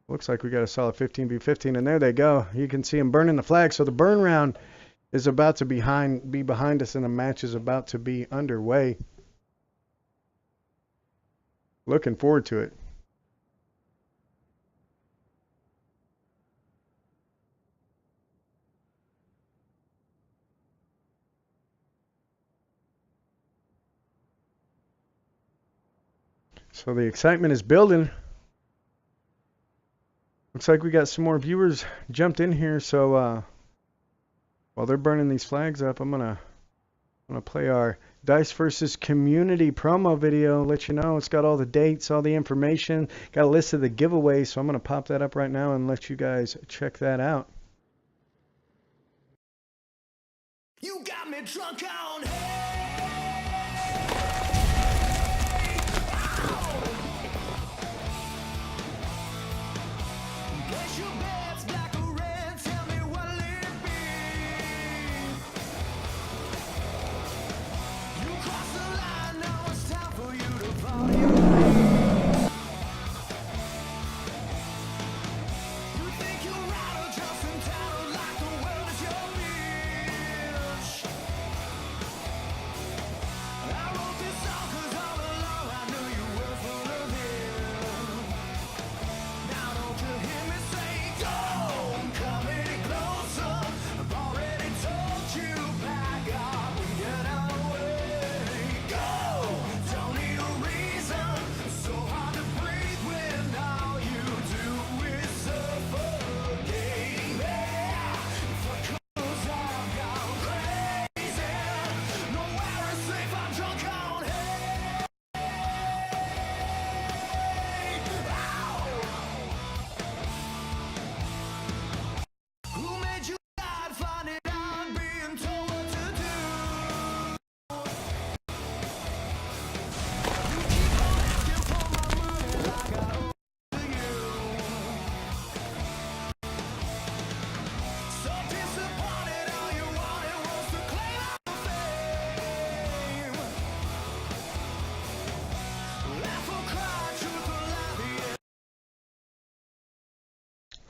Looks like we got a solid 15v15, and there they go. You can see them burning the flag. So the burn round is about to be behind us, and the match is about to be underway. Looking forward to it. So the excitement is building. Looks like we got some more viewers jumped in here. So while they're burning these flags up, I'm gonna play our Dice versus Community promo video. Let you know it's got all the dates, all the information, got a list of the giveaways. So I'm gonna pop that up right now and let you guys check that out. You got me drunk on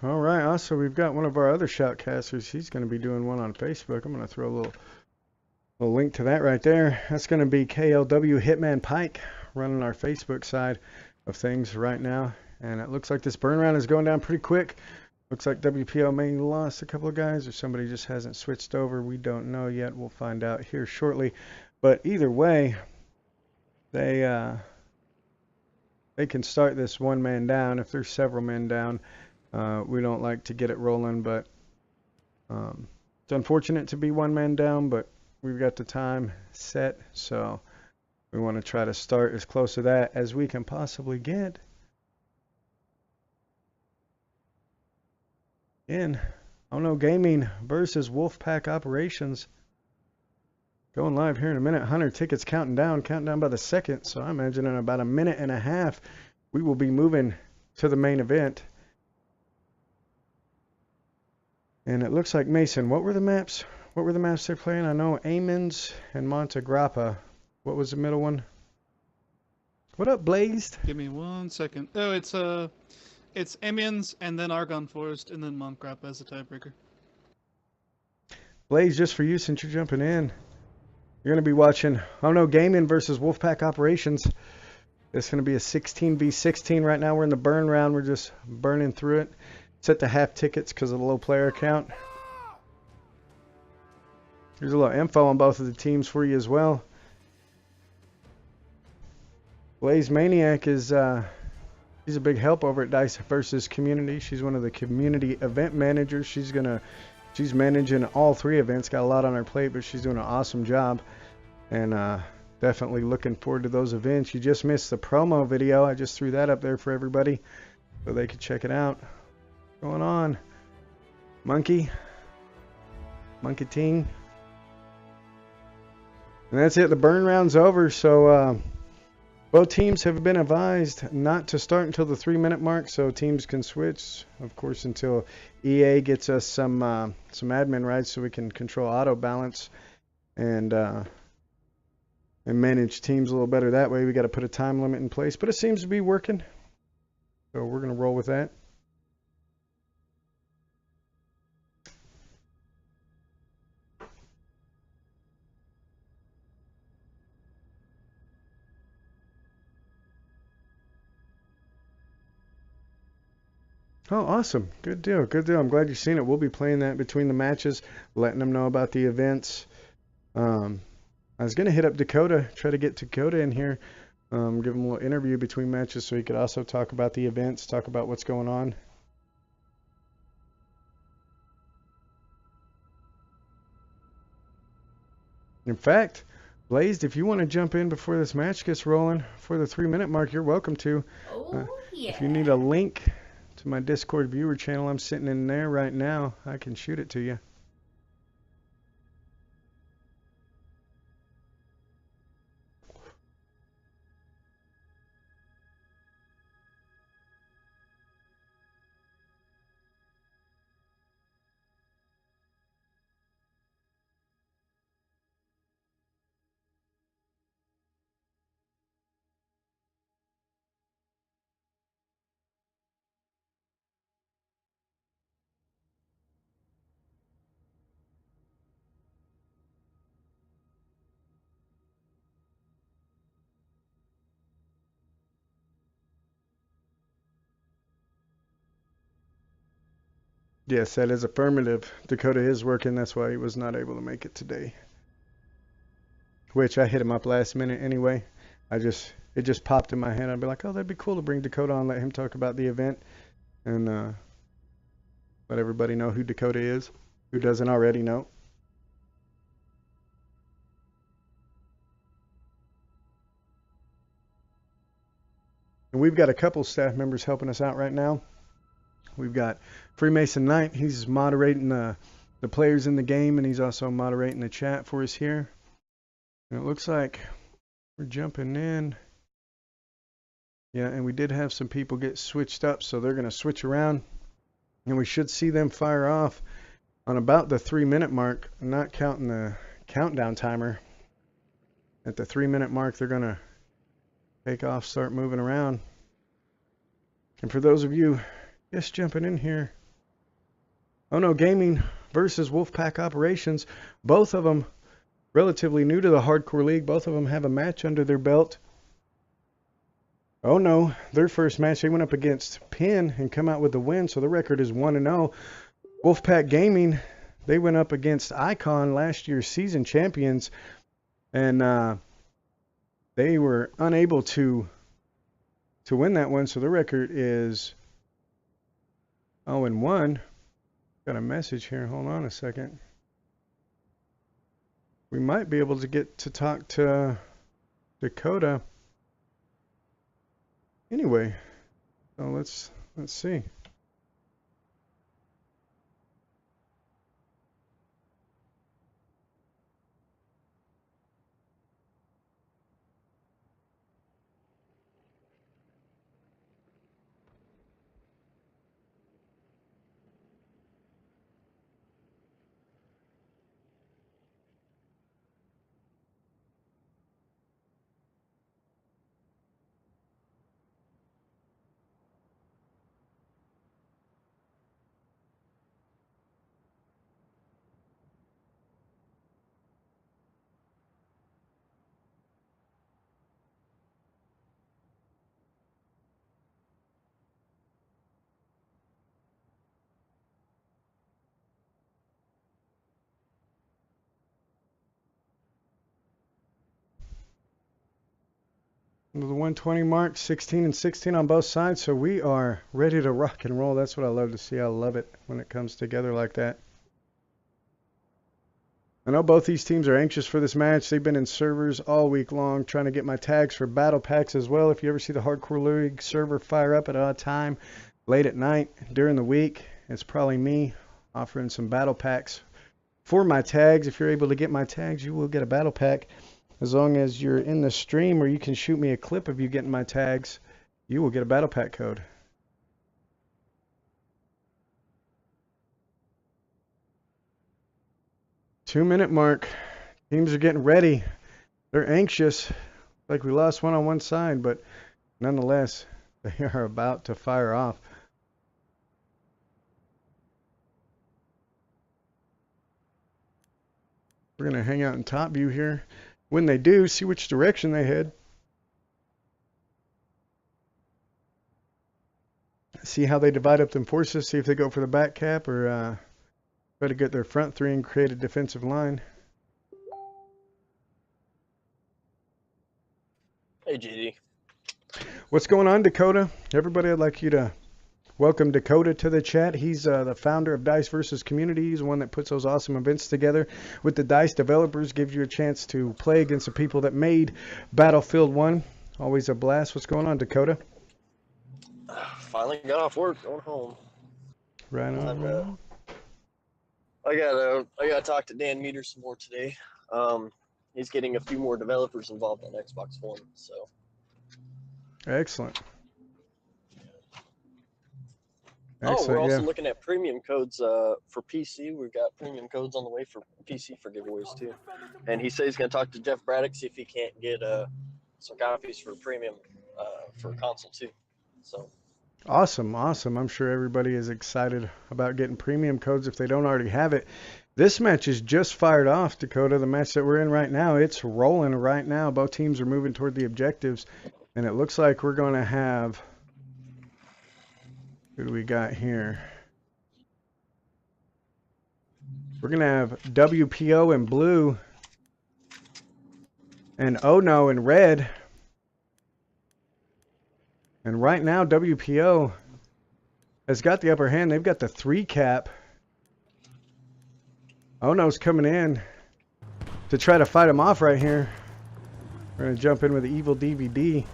All right, also we've got one of our other shoutcasters. He's going to be doing one on Facebook. I'm going to throw a little link to that right there. That's going to be KLW Hitman Pike running our Facebook side of things right now. And it looks like this burn round is going down pretty quick. Looks like WPO may have lost a couple of guys, or somebody just hasn't switched over. We don't know yet. We'll find out here shortly. But either way, they can start this one man down if there's several men down. We don't like to get it rolling, but it's unfortunate to be one man down, but we've got the time set, so we want to try to start as close to that as we can possibly get. Again, OHNO Gaming versus Wolfpack Operations. Going live here in a minute. 100 tickets counting down by the second, so I imagine in about a minute and a half we will be moving to the main event. And it looks like, Mason, what were the maps? What were the maps they're playing? I know Amons and Montegrappa. What was the middle one? What up, Blazed? Give me 1 second. Oh, it's Amiens and then Argonne Forest and then Montegrappa as a tiebreaker. Blaze, just for you since you're jumping in, you're going to be watching OHNO Gaming versus Wolfpack Operations. It's going to be a 16v16 right now. We're in the burn round. We're just burning through it. Set to half tickets because of the low player count. Here's a little info on both of the teams for you as well. Blaze Maniac is she's a big help over at Dice versus Community. She's one of the community event managers. She's managing all three events. Got a lot on her plate, but she's doing an awesome job. And definitely looking forward to those events. You just missed the promo video. I just threw that up there for everybody so they could check it out. Going on, Monkey Ting. And that's it. The burn round's over. So both teams have been advised not to start until the 3-minute mark, so teams can switch, of course, until EA gets us some admin rights so we can control auto balance and manage teams a little better that way. We got to put a time limit in place, but it seems to be working. So we're gonna roll with that. Oh, awesome. Good deal. Good deal. I'm glad you've seen it. We'll be playing that between the matches, letting them know about the events. I was going to hit up Dakota, try to get Dakota in here, give him a little interview between matches so he could also talk about the events, talk about what's going on. In fact, Blazed, if you want to jump in before this match gets rolling, for the 3-minute mark, you're welcome to. If you need a link to my Discord viewer channel, I'm sitting in there right now. I can shoot it to you. Yes, that is affirmative. Dakota is working. That's why he was not able to make it today. Which I hit him up last minute anyway. It just popped in my head. I'd be like, oh, that'd be cool to bring Dakota on, let him talk about the event, and let everybody know who Dakota is, who doesn't already know. And we've got a couple staff members helping us out right now. We've got Freemason Knight. He's moderating the players in the game, and he's also moderating the chat for us here. And it looks like we're jumping in. Yeah, and we did have some people get switched up, so they're going to switch around. And we should see them fire off on about the 3-minute mark, not counting the countdown timer. At the 3-minute mark, they're going to take off, start moving around. And for those of you just jumping in here, OHNO Gaming versus Wolfpack Operations, both of them relatively new to the Hardcore League. Both of them have a match under their belt. OHNO, their first match, they went up against Penn and come out with the win, so the record is 1-0. Wolfpack Gaming, they went up against Icon, last year's season champions, and they were unable to win that one, so the record is 0-1. Got a message here. Hold on a second. We might be able to get to talk to Dakota. Anyway, so let's see. The 120 mark, 16 and 16 on both sides, so we are ready to rock and roll. That's what I love to see. I love it when it comes together like that. I know both these teams are anxious for this match. They've been in servers all week long trying to get my tags for battle packs as well. If you ever see the Hardcore League server fire up at a time late at night during the week, it's probably me offering some battle packs for my tags. If you're able to get my tags, you will get a battle pack. As long as you're in the stream or you can shoot me a clip of you getting my tags, you will get a battle pack code. Two-minute mark. Teams are getting ready. They're anxious. Like we lost one on one side, but nonetheless, they are about to fire off. We're going to hang out in top view here. When they do, see which direction they head. see how they divide up them forces, see if they go for the back cap or try to get their front three and create a defensive line. Hey, JD. What's going on, Dakota? Everybody, I'd like you to welcome Dakota to the chat. He's the founder of Dice Versus Community. He's the one that puts those awesome events together with the Dice developers, gives you a chance to play against the people that made Battlefield 1. Always a blast. What's going on, Dakota? Finally got off work, going home. Right on. I gotta talk to Dan Meter some more today. He's getting a few more developers involved on Xbox One, so. Excellent. Oh, we're also looking at premium codes for PC. We've got premium codes on the way for PC for giveaways too. And he said he's going to talk to Jeff Braddock, see if he can't get some copies for premium for console too. So. Awesome, awesome. I'm sure everybody is excited about getting premium codes if they don't already have it. This match is just fired off, Dakota. The match that we're in right now, it's rolling right now. Both teams are moving toward the objectives. And it looks like we're going to have... Who do we got here? We're going to have WPO in blue and OHNO in red. And right now, WPO has got the upper hand. They've got the 3 cap. OHNO's coming in to try to fight him off right here. We're going to jump in with the Evil DVD.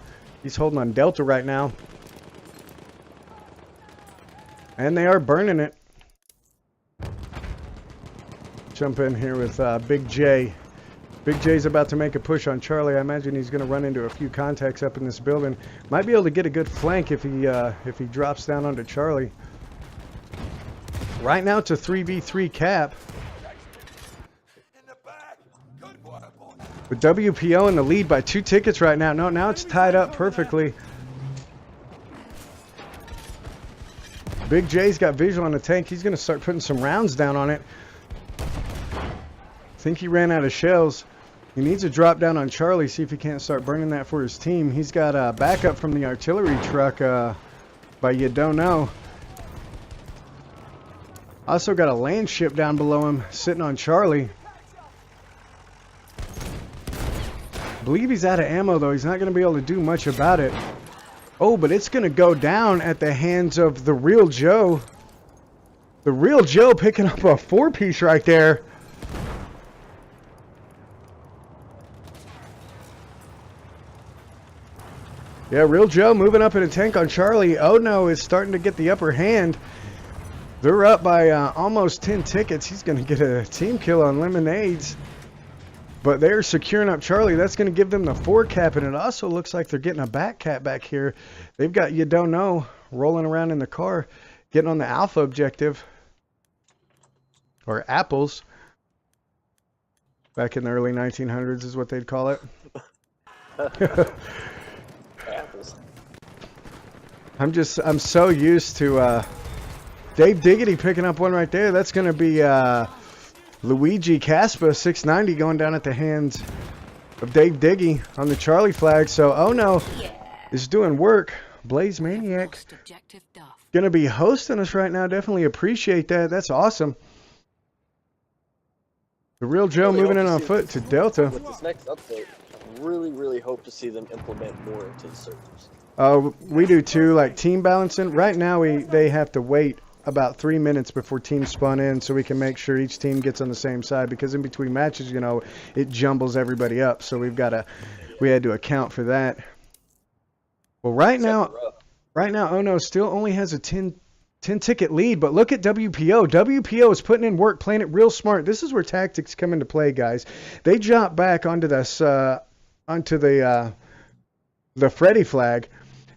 He's holding on Delta right now. And they are burning it. Jump in here with Big J. Big J's about to make a push on Charlie. I imagine he's going to run into a few contacts up in this building. Might be able to get a good flank if he drops down onto Charlie. Right now it's a 3v3 cap. With WPO in the lead by 2 tickets right now. No, now it's tied up perfectly. Big J's got visual on the tank. He's going to start putting some rounds down on it. I think he ran out of shells. He needs to drop down on Charlie, see if he can't start burning that for his team. He's got backup from the artillery truck by You Don't Know. Also got a land ship down below him sitting on Charlie. I believe he's out of ammo though. He's not going to be able to do much about it. Oh, but it's going to go down at the hands of the Real Joe. The Real Joe picking up a 4-piece right there. Yeah, Real Joe moving up in a tank on Charlie. OHNO is starting to get the upper hand. They're up by almost 10 tickets. He's going to get a team kill on Lemonades. But they're securing up Charlie. That's going to give them the 4 cap, and it also looks like they're getting a back cap back here. They've got You Don't Know rolling around in the car, getting on the Alpha objective. Or Apples. Back in the early 1900s is what they'd call it. Apples. I'm so used to Dave Diggity picking up one right there. That's going to be Luigi Caspa 690 going down at the hands of Dave Diggy on the Charlie flag. So OHNO is doing work. Blaze Maniac going to be hosting us right now. Definitely appreciate that. That's awesome. The Real Joe moving in on foot to Delta. With this next update, I really hope to see them implement more into the servers. We do too, like team balancing. Right now they have to wait about 3 minutes before teams spawn in so we can make sure each team gets on the same side, because in between matches, you know, it jumbles everybody up. So we had to account for that. Well, right now OHNO still only has a 10 ticket lead, but look at WPO. WPO is putting in work, playing it real smart. This is where tactics come into play, guys. They jump back onto this onto the Freddy flag.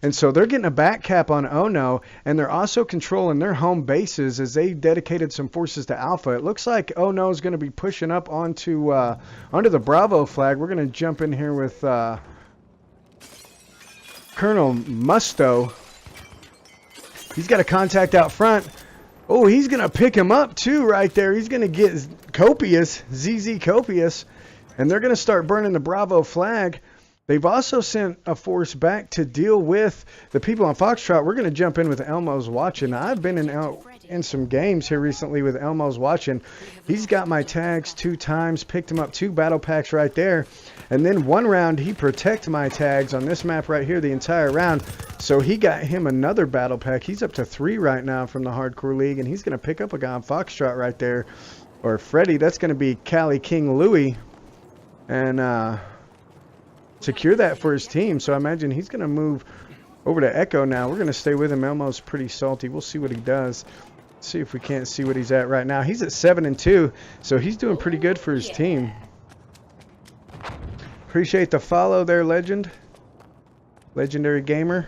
And so they're getting a back cap on OHNO, and they're also controlling their home bases as they dedicated some forces to Alpha. It looks like OHNO is going to be pushing up onto the Bravo flag. We're going to jump in here with Colonel Musto. He's got a contact out front. Oh, he's going to pick him up too right there. He's going to get Copious, ZZ Copious, and they're going to start burning the Bravo flag. They've also sent a force back to deal with the people on Foxtrot. We're going to jump in with Elmo's Watching. I've been in some games here recently with Elmo's Watching. He's got my tags 2 times, picked him up 2 battle packs right there. And then 1 round, he protected my tags on this map right here the entire round. So he got him another battle pack. He's up to 3 right now from the Hardcore League, and he's going to pick up a guy on Foxtrot right there. Or Freddy, that's going to be Cali King Louie. And, secure that for his team. So I imagine he's going to move over to Echo now. We're going to stay with him. Elmo's pretty salty. We'll see what he does. See if we can't see what he's at right now. He's at 7-2, so he's doing pretty good for his team. Appreciate the follow there, Legend. Legendary Gamer.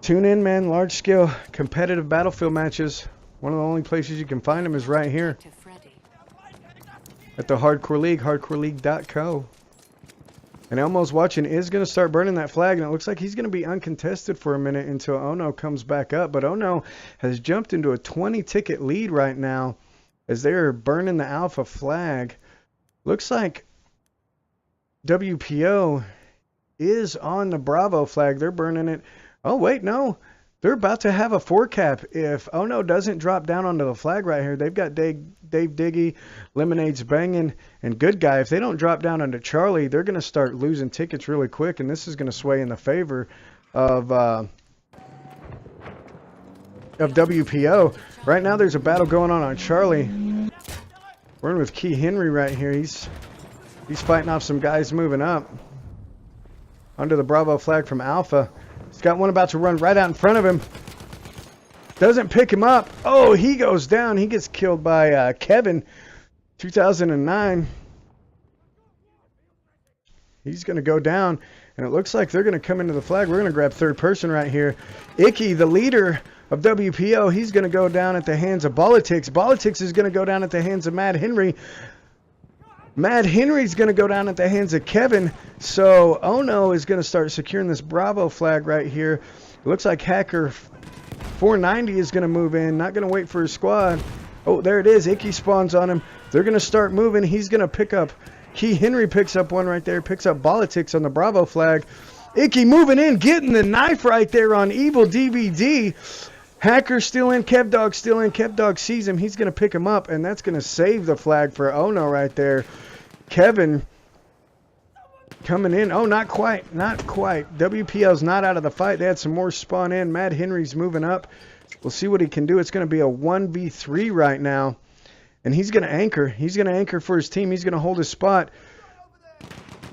Tune in, man. Large scale competitive Battlefield matches. One of the only places you can find them is right here at the Hardcore League, hardcoreleague.co. And Elmo's Watching is going to start burning that flag, and it looks like he's going to be uncontested for a minute until OHNO comes back up. But OHNO has jumped into a 20-ticket lead right now as they're burning the Alpha flag. Looks like WPO is on the Bravo flag. They're burning it. Oh, wait, no. They're about to have a 4-cap. If OHNO doesn't drop down onto the flag right here, they've got Dave Diggy, Lemonade's banging, and Good Guy. If they don't drop down onto Charlie, they're going to start losing tickets really quick, and this is going to sway in the favor of WPO. Right now, there's a battle going on Charlie. We're in with Key Henry right here. He's fighting off some guys moving up under the Bravo flag from Alpha. He's got one about to run right out in front of him. Doesn't pick him up. Oh, he goes down. He gets killed by Kevin, 2009. He's going to go down, and it looks like they're going to come into the flag. We're going to grab third person right here. Icky, the leader of WPO, he's going to go down at the hands of Politics. Politics is going to go down at the hands of Mad Henry. Mad Henry's going to go down at the hands of Kevin. So OHNO is going to start securing this Bravo flag right here. It looks like Hacker 490 is going to move in. Not going to wait for his squad. Oh, there it is. Icky spawns on him. They're going to start moving. He's going to pick up. Key Henry picks up one right there. Picks up Politics on the Bravo flag. Icky moving in. Getting the knife right there on Evil DVD. Hacker still in. Kevdog still in. Kevdog sees him. He's going to pick him up. And that's going to save the flag for OHNO right there. Kevin coming in. Oh, not quite. Not quite. WPL's not out of the fight. They had some more spawn in. Mad Henry's moving up. We'll see what he can do. It's going to be a 1v3 right now. And he's going to anchor. He's going to anchor for his team. He's going to hold his spot.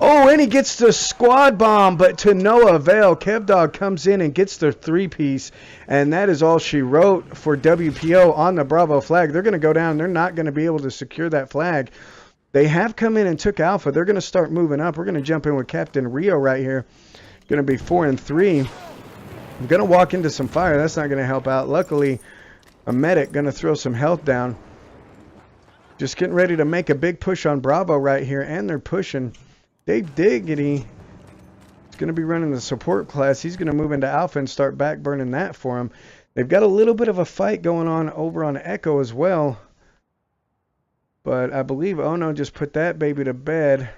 Oh, and he gets the squad bomb, but to no avail. Kevdog comes in and gets the 3-piece. And that is all she wrote for WPO on the Bravo flag. They're going to go down. They're not going to be able to secure that flag. They have come in and took Alpha. They're going to start moving up. We're going to jump in with Captain Rio right here. Going to be 4-3. I'm going to walk into some fire. That's not going to help out. Luckily, a medic going to throw some health down. Just getting ready to make a big push on Bravo right here. And they're pushing. Dave Diggity is going to be running the support class. He's going to move into Alpha and start back burning that for him. They've got a little bit of a fight going on over on Echo as well. But I believe OHNO just put that baby to bed.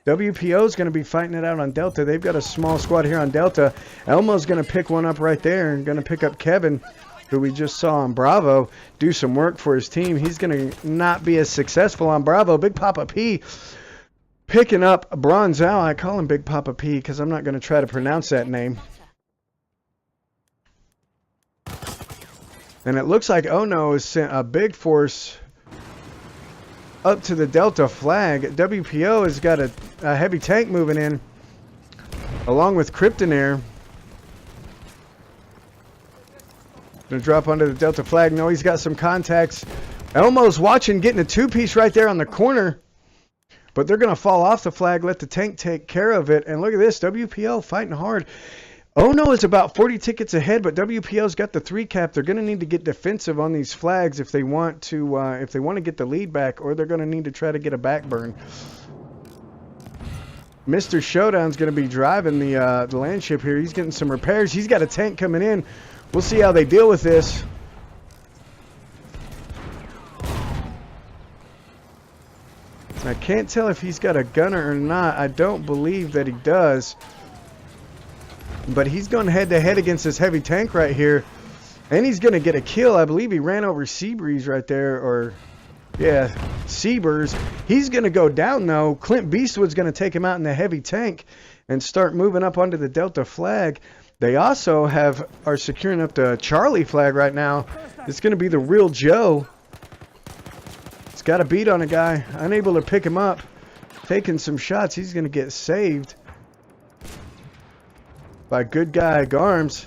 WPO is going to be fighting it out on Delta. They've got a small squad here on Delta. Elmo's going to pick one up right there and going to pick up Kevin, who we just saw on Bravo, do some work for his team. He's going to not be as successful on Bravo. Big Papa P picking up Bronzal. I call him Big Papa P because I'm not going to try to pronounce that name. And it looks like OHNO has sent a big force up to the Delta flag. WPO has got a heavy tank moving in along with Kryptonair. Gonna drop under the Delta flag. No, he's got some contacts. Elmo's watching, getting a 2-piece right there on the corner. But they're gonna fall off the flag, let the tank take care of it. And look at this, WPO fighting hard. OHNO is about 40 tickets ahead, but WPO's got the 3-cap. They're going to need to get defensive on these flags if they want to get the lead back, or they're going to need to try to get a backburn. Mr. Showdown's going to be driving the land ship here. He's getting some repairs. He's got a tank coming in. We'll see how they deal with this. I can't tell if he's got a gunner or not. I don't believe that he does. But he's going head-to-head against this heavy tank right here. And he's going to get a kill. I believe he ran over Seabreeze right there. Or, yeah, Seabreeze. He's going to go down, though. Clint Beastwood's going to take him out in the heavy tank and start moving up onto the Delta flag. They also are securing up the Charlie flag right now. It's going to be the Real Joe. He's got a beat on a guy. Unable to pick him up. Taking some shots. He's going to get saved by good guy Garms.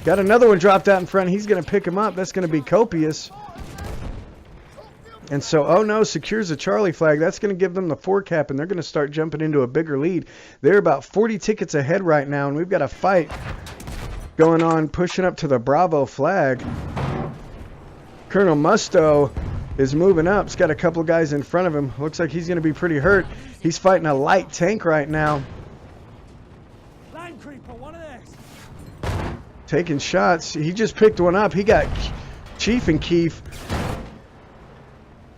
Got another one dropped out in front. He's going to pick him up. That's going to be Copious. And so OHNO secures the Charlie flag. That's going to give them the 4 cap, and they're going to start jumping into a bigger lead. They're about 40 tickets ahead right now, and we've got a fight going on, pushing up to the Bravo flag. Colonel Musto is moving up. He's got a couple of guys in front of him. Looks like he's going to be pretty hurt. He's fighting a light tank right now. Line creeper, one of these. Taking shots. He just picked one up. He got Chief and Keef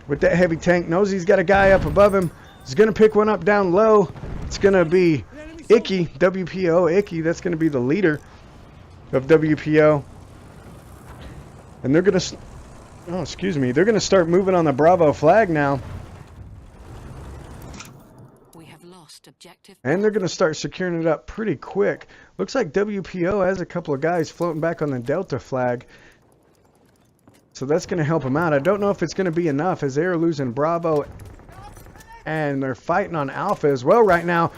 with that heavy tank. Knows he's got a guy up above him. He's going to pick one up down low. It's going to be Icky, WPO Icky. That's going to be the leader of WPO. And they're going to... Oh, excuse me. They're going to start moving on the Bravo flag now. We have lost objective. And they're going to start securing it up pretty quick. Looks like WPO has a couple of guys floating back on the Delta flag. So that's going to help them out. I don't know if it's going to be enough as they're losing Bravo. And they're fighting on Alpha as well right now.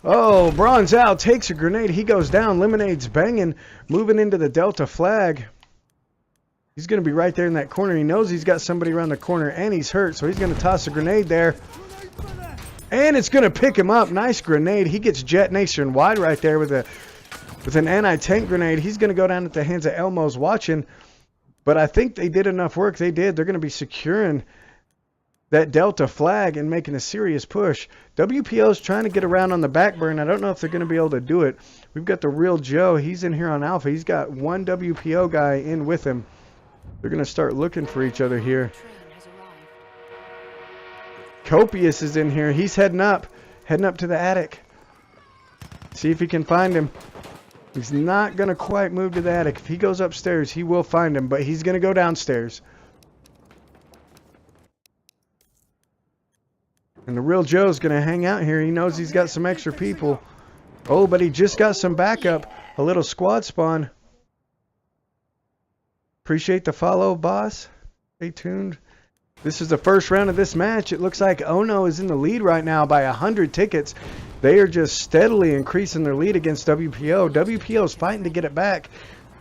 Oh, Bronze Al takes a grenade. He goes down. Lemonade's banging. Moving into the Delta flag. He's going to be right there in that corner. He knows he's got somebody around the corner and he's hurt. So he's going to toss a grenade there. And it's going to pick him up. Nice grenade. He gets jet nationwide right there with an anti-tank grenade. He's going to go down at the hands of Elmo's watching. But I think they did enough work. They did. They're going to be securing that Delta flag and making a serious push. WPO's trying to get around on the back burn. I don't know if they're going to be able to do it. We've got the Real Joe. He's in here on Alpha. He's got one WPO guy in with him. They're going to start looking for each other here. Copious is in here. He's heading up to the attic. See if he can find him. He's not going to quite move to the attic. If he goes upstairs, he will find him, but he's going to go downstairs. And the Real Joe's going to hang out here. He knows he's got some extra people. Oh, but he just got some backup. A little squad spawn. Appreciate the follow, boss. Stay tuned. This is the first round of this match. It looks like OHNO is in the lead right now by 100 tickets. They are just steadily increasing their lead against WPO. WPO is fighting to get it back.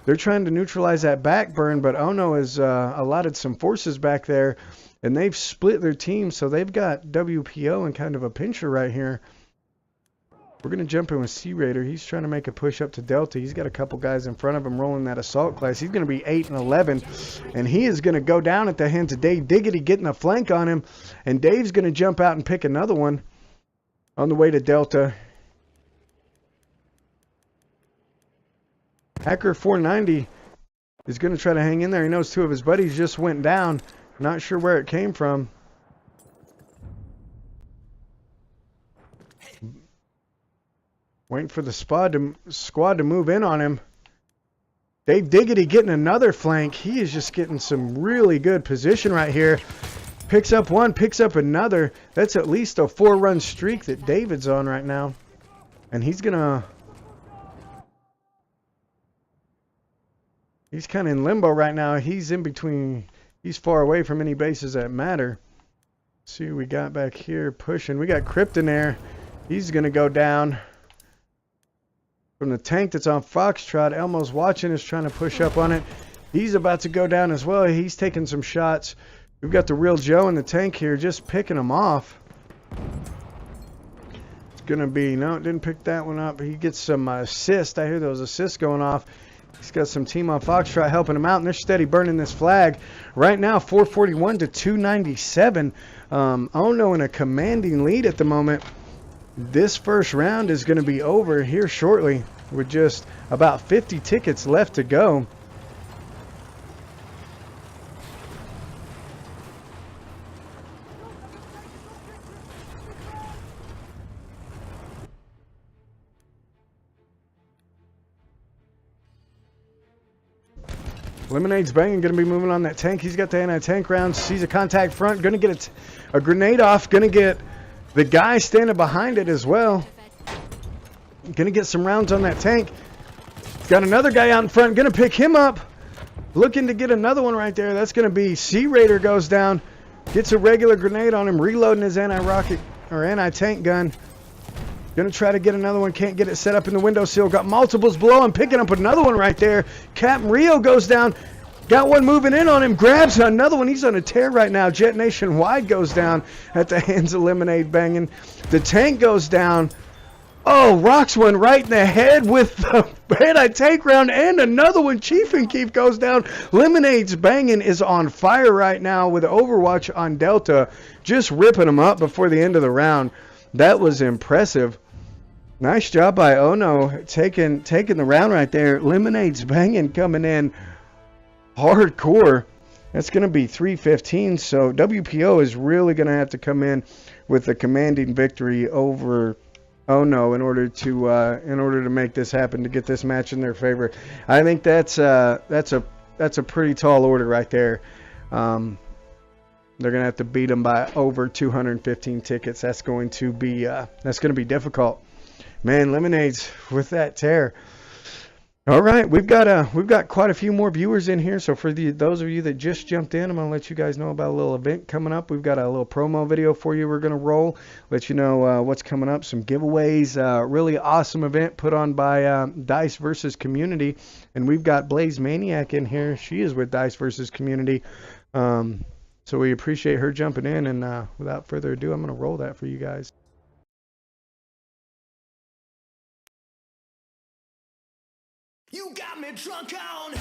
They're trying to neutralize that back burn, but OHNO has allotted some forces back there, and they've split their team, so they've got WPO in kind of a pincher right here. We're going to jump in with Sea Raider. He's trying to make a push up to Delta. He's got a couple guys in front of him rolling that assault class. He's going to be 8 and 11, and he is going to go down at the hands of Dave Diggity, getting a flank on him, and Dave's going to jump out and pick another one on the way to Delta. Hacker 490 is going to try to hang in there. He knows 2 of his buddies just went down. Not sure where it came from. Waiting for the squad to move in on him. Dave Diggity getting another flank. He is just getting some really good position right here. Picks up one, picks up another. That's at least a 4-run streak that David's on right now. And he's gonna... He's kind of in limbo right now. He's in between... He's far away from any bases that matter. Let's see what we got back here pushing. We got Krypton there. He's gonna go down. From the tank that's on Foxtrot, Elmo's watching, is trying to push up on it. He's about to go down as well. He's taking some shots. We've got the Real Joe in the tank here just picking him off. It's going to be... No, it didn't pick that one up. He gets some assist. I hear those assists going off. He's got some team on Foxtrot helping him out, and they're steady burning this flag. Right now, 441 to 297. OHNO in a commanding lead at the moment. This first round is going to be over here shortly with just about 50 tickets left to go. Lemonade's banging, going to be moving on that tank. He's got the anti-tank rounds. Sees a contact front. Going to get a grenade off. Going to get the guy standing behind it as well. Going to get some rounds on that tank. Got another guy out in front. Going to pick him up. Looking to get another one right there. That's going to be Sea Raider goes down. Gets a regular grenade on him. Reloading his anti-rocket or anti-tank gun. Gonna try to get another one. Can't get it set up in the windowsill. Got multiples below him. Picking up another one right there. Captain Rio goes down. Got one moving in on him. Grabs another one. He's on a tear right now. Jet Nationwide goes down at the hands of Lemonade banging. The tank goes down. Oh, rocks one right in the head with the anti-tank round and another one. Chief and Keef goes down. Lemonade's banging is on fire right now with Overwatch on Delta. Just ripping them up before the end of the round. That was impressive. Nice job by OHNO taking the round right there. Lemonade's banging coming in hardcore. That's going to be 315. So WPO is really going to have to come in with a commanding victory over OHNO in order to make this happen, to get this match in their favor. I think that's a pretty tall order right there. They're going to have to beat them by over 215 tickets. That's going to be difficult. Man, Lemonade's with that tear. All right, we've got quite a few more viewers in here. So for those of you that just jumped in, I'm going to let you guys know about a little event coming up. We've got a little promo video for you we're going to roll. Let you know what's coming up, some giveaways, really awesome event put on by Dice versus Community. And we've got Blaze Maniac in here. She is with Dice versus Community. So we appreciate her jumping in, and without further ado, I'm going to roll that for you guys. You got me drunk on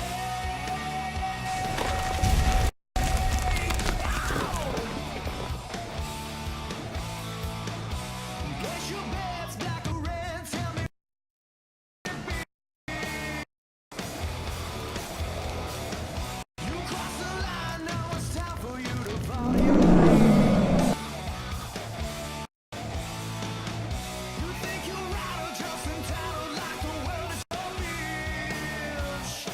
Guess your bed's black or red, tell me. You crossed the line, now it's time for you to follow your lead. You think you're right or just entitled like the world is your bitch.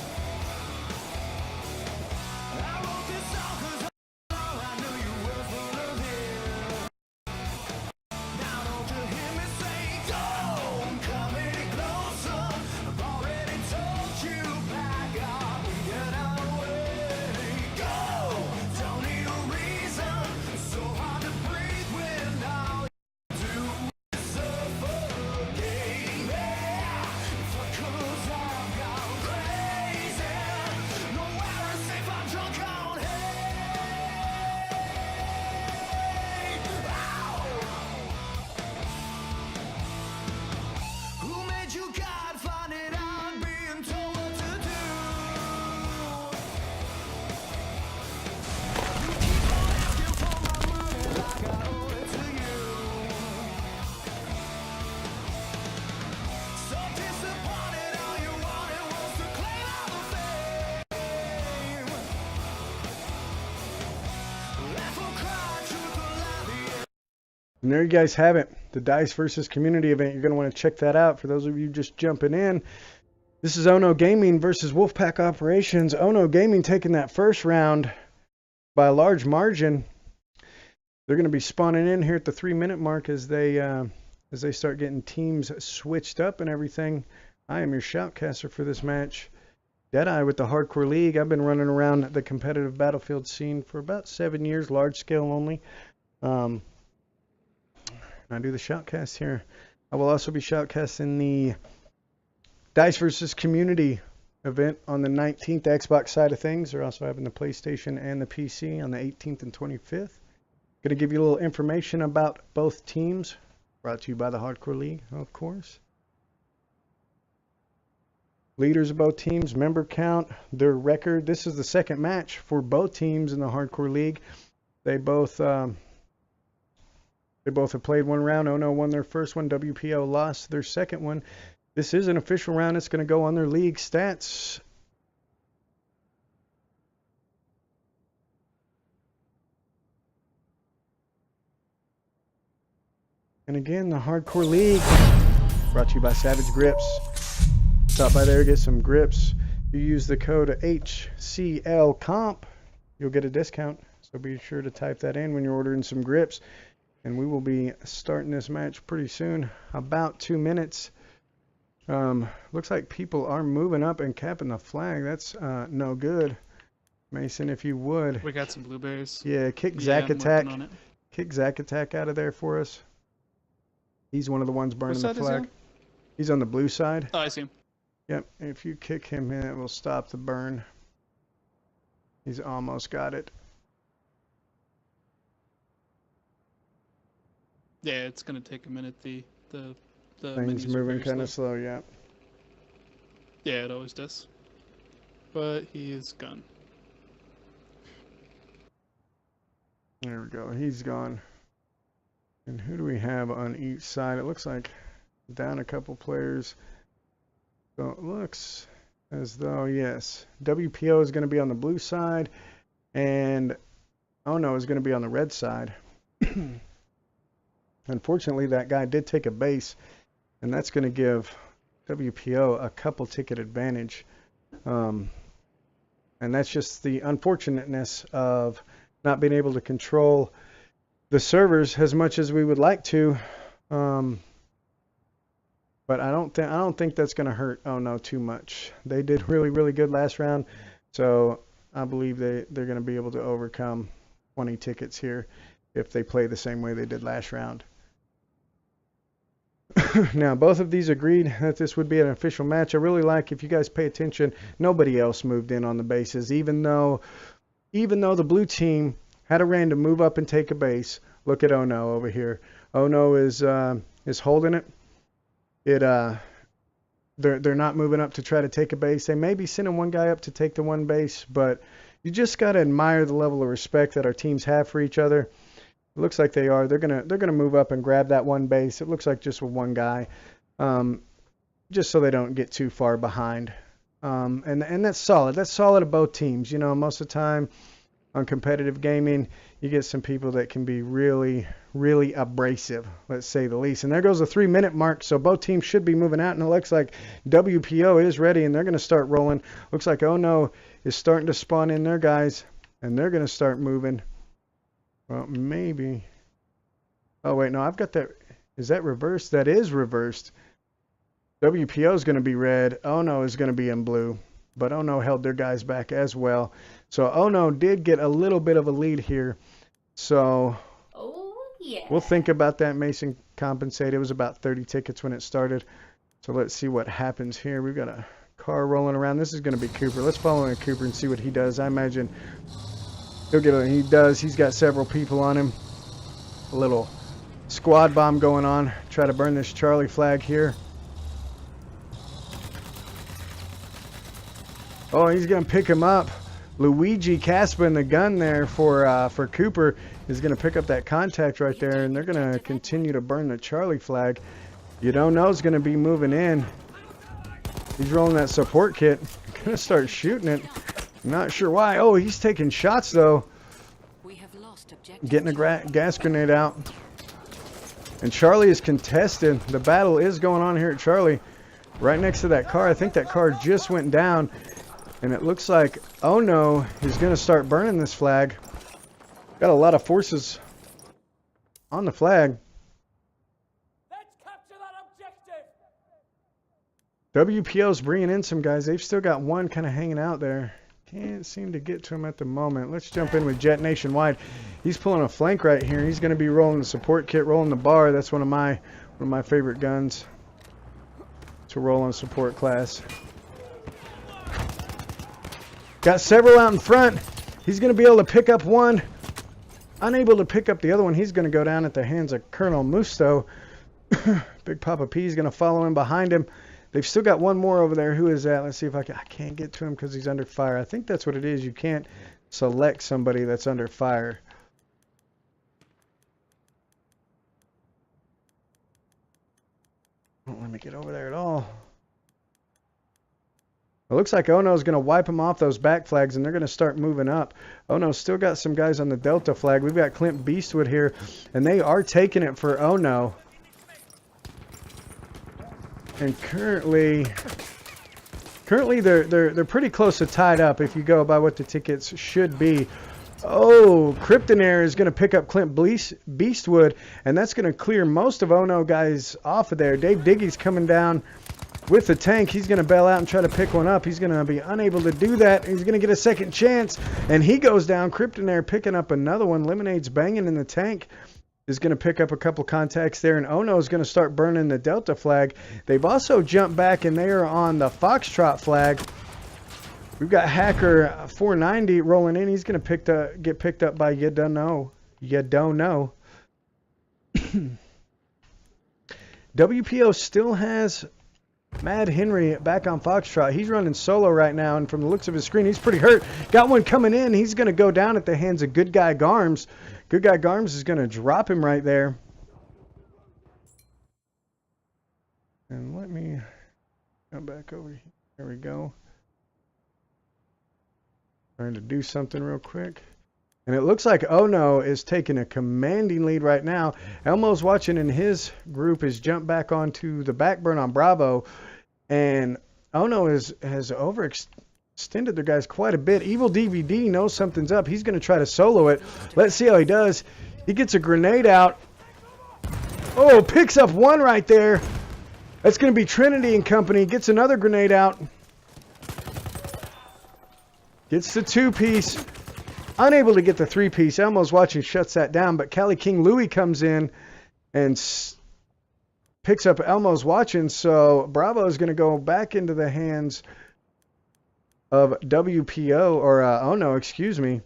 I wrote this song 'cause all I knew you were full of it. Now don't you hear me say, don't come any closer. I've already told you, back up and get out of the way. Go, don't need a reason. It's so hard to breathe when all you do is suffocate. Yeah, if I could, I've gone crazy. Nowhere is safe, I'm drunk on hate. Who made you God? Find it out, being told what to do. You keep on asking for my money like I owe it to you. So disappointed, all you wanted was to claim all the fame. Laugh or cry, truth or lie, And there you guys have it, the Dice versus Community event. You're going to want to check that out. For those of you just jumping in, this is OHNO Gaming versus Wolfpack Operations. OHNO Gaming taking that first round by a large margin. They're going to be spawning in here at the 3-minute mark as they start getting teams switched up and everything. I am your shoutcaster for this match, Deadeye with the Hardcore League. I've been running around the competitive battlefield scene for about 7 years, large scale only. I do the shoutcast here. I will also be shoutcasting the Dice versus Community event on the 19th, Xbox side of things. They're also having the PlayStation and the PC on the 18th and 25th. Going to give you a little information about both teams. Brought to you by the Hardcore League, of course. Leaders of both teams, member count, their record. This is the second match for both teams in the Hardcore League. They both have played one round. OHNO won their first one. WPO lost their second one. This is an official round. It's going to go on their league stats. And again, the Hardcore League, brought to you by Savage Grips. Stop by there, get some grips. you use the code HCLComp, you'll get a discount. So be sure to type that in when you're ordering some grips. And we will be starting this match pretty soon, about 2 minutes. Looks like people are moving up and capping the flag. That's no good. Mason, if you would. We got some blueberries. Yeah, kick Yeah, Zack I'm Attack. working on it. Kick Zack Attack out of there for us. He's one of the ones burning the What side is he flag. on? He's on the blue side. Oh, I see him. Yep, if you kick him in, it will stop the burn. He's almost got it. Yeah, it's gonna take a minute. The Things menus are moving very kind of slow. slow, yeah. Yeah, it always does. But he is gone. There we go. He's gone. And who do we have on each side? It looks like down a couple players. So it looks as though, yes, WPO is going to be on the blue side, and OHNO is going to be on the red side. Unfortunately, that guy did take a base, and that's going to give WPO a couple ticket advantage. And that's just the unfortunateness of not being able to control the servers as much as we would like to. But I don't think that's going to hurt OHNO too much. They did really, really good last round, so I believe they're going to be able to overcome 20 tickets here if they play the same way they did last round. Now, both of these agreed that this would be an official match. I really like, if you guys pay attention, nobody else moved in on the bases, even though the blue team had a random move up and take a base. Look at OHNO over here. OHNO is holding it. They're not moving up to try to take a base. They may be sending one guy up to take the one base, but you just got to admire the level of respect that our teams have for each other. It looks like they are. They're gonna move up and grab that one base. It looks like just with one guy, just so they don't get too far behind. And that's solid. That's solid of both teams. You know, most of the time on competitive gaming, you get some people that can be really, really abrasive, let's say the least. And there goes the 3-minute mark, so both teams should be moving out. And it looks like WPO is ready, and they're going to start rolling. Looks like OHNO is starting to spawn in their guys, and they're going to start moving. Well, maybe. Oh, wait, no, I've got that. Is that reversed? That is reversed. WPO is going to be red. OHNO is going to be in blue. But OHNO held their guys back as well. So OHNO did get a little bit of a lead here. So we'll think about that. Mason compensate. It was about 30 tickets when it started. So let's see what happens here. We've got a car rolling around. This is going to be Cooper. Let's follow in Cooper and see what he does. I imagine he'll get a, he does. He's got several people on him. A little squad bomb going on. Try to burn this Charlie flag here. Oh, he's going to pick him up. Luigi Caspa in the gun there for Cooper is going to pick up that contact right there, and they're going to continue to burn the Charlie flag. You don't know is going to be moving in. He's rolling that support kit. Going to start shooting it. Not sure why. Oh, he's taking shots though. We have lost objective. Getting a gas grenade out. And Charlie is contested. The battle is going on here at Charlie. Right next to that car. I think that car just went down. And it looks like OHNO is going to start burning this flag. Got a lot of forces on the flag. Let's capture that objective. WPO's bringing in some guys. They've still got one kind of hanging out there. Can't seem to get to him at the moment. Let's jump in with Jet Nationwide. He's pulling a flank right here. He's going to be rolling the support kit, rolling the bar. That's one of my favorite guns to roll on support class. Got several out in front. He's going to be able to pick up one. Unable to pick up the other one. He's going to go down at the hands of Colonel Musto. Big Papa P is going to follow him behind him. They've still got one more over there. Who is that? Let's see if I can't get to him because he's under fire. I think that's what it is. You can't select somebody that's under fire. Don't let me get over there at all. It looks like OHNO is going to wipe them off those back flags, and they're going to start moving up. OHNO's still got some guys on the Delta flag. We've got Clint Beastwood here, and they are taking it for OHNO. And currently, Currently, they're pretty close to tied up if you go by what the tickets should be. Oh, Kryptonair is going to pick up Clint Beastwood, and that's going to clear most of OHNO guys off of there. Dave Diggy's coming down with the tank. He's going to bail out and try to pick one up. He's going to be unable to do that. He's going to get a second chance, and he goes down. Kryptonair picking up another one. Lemonade's banging in the tank. Is going to pick up a couple contacts there, and OHNO is going to start burning the Delta flag. They've also jumped back, and they are on the Foxtrot flag. We've got Hacker 490 rolling in. He's going to get picked up by You Don't Know. You Don't Know. WPO still has Mad Henry back on Foxtrot. He's running solo right now, and from the looks of his screen, he's pretty hurt. Got one coming in. He's going to go down at the hands of Good Guy Garms. Good Guy Garms is going to drop him right there. And let me come back over here. There we go. Trying to do something real quick. And it looks like OHNO is taking a commanding lead right now. Elmo's watching, and his group has jumped back onto the backburn on Bravo. And OHNO has overextended their guys quite a bit. Evil DVD knows something's up. He's going to try to solo it. Let's see how he does. He gets a grenade out. Oh, picks up one right there. That's going to be Trinity and company. Gets another grenade out. Gets the 2-piece. Unable to get the 3-piece. Elmo's watching, shuts that down. But Cali King Louie comes in and picks up Elmo's watching. So Bravo is going to go back into the hands of WPO, or OHNO, excuse me.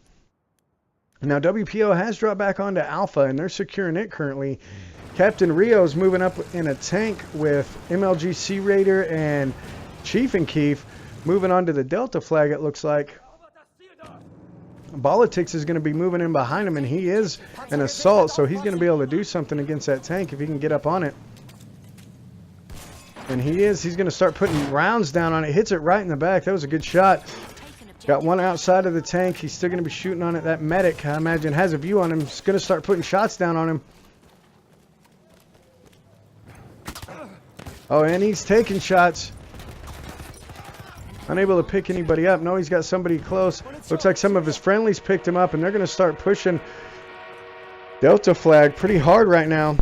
Now WPO has dropped back onto Alpha, and they're securing it currently. Captain Rio's moving up in a tank with MLGC Raider and Chief and Keef. Moving on to the Delta flag, it looks like. Politics is going to be moving in behind him, and he is an assault, so he's going to be able to do something against that tank if he can get up on it. And he is. He's going to start putting rounds down on it. Hits it right in the back. That was a good shot. Got one outside of the tank. He's still going to be shooting on it. That medic, I imagine, has a view on him. He's going to start putting shots down on him. Oh, and he's taking shots. Unable to pick anybody up. No, he's got somebody close. Looks like some of his friendlies picked him up, and they're going to start pushing Delta flag pretty hard right now.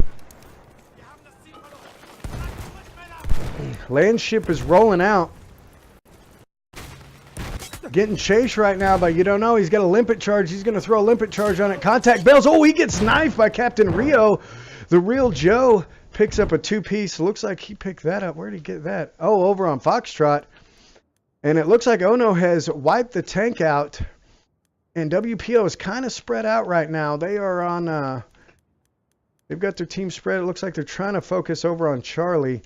Landship is rolling out. Getting chased right now by You Don't Know. He's got a limpet charge. He's going to throw a limpet charge on it. Contact bells. Oh, he gets knifed by Captain Rio. The Real Joe picks up a 2-piece. Looks like he picked that up. Where did he get that? Oh, over on Foxtrot. And it looks like OHNO has wiped the tank out. And WPO is kind of spread out right now. They are on... they've got their team spread. It looks like they're trying to focus over on Charlie.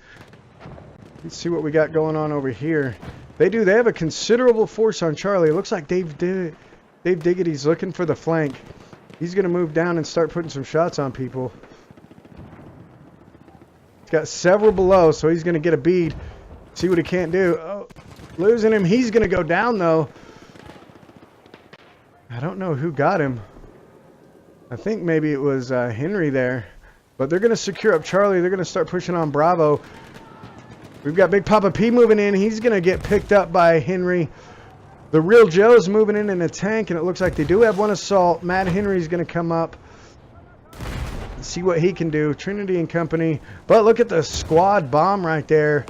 Let's see what we got going on over here. They have a considerable force on Charlie. It looks like Dave Diggity's looking for the flank. He's going to move down and start putting some shots on people. He's got several below, so he's going to get a bead. See what he can't do. Oh, losing him. He's going to go down, though. I don't know who got him. I think maybe it was Henry there. But they're going to secure up Charlie. They're going to start pushing on Bravo. We've got Big Papa P moving in. He's going to get picked up by Henry. The Real Joe's moving in a tank, and it looks like they do have one assault. Mad Henry's going to come up. See what he can do. Trinity and company. But look at the squad bomb right there.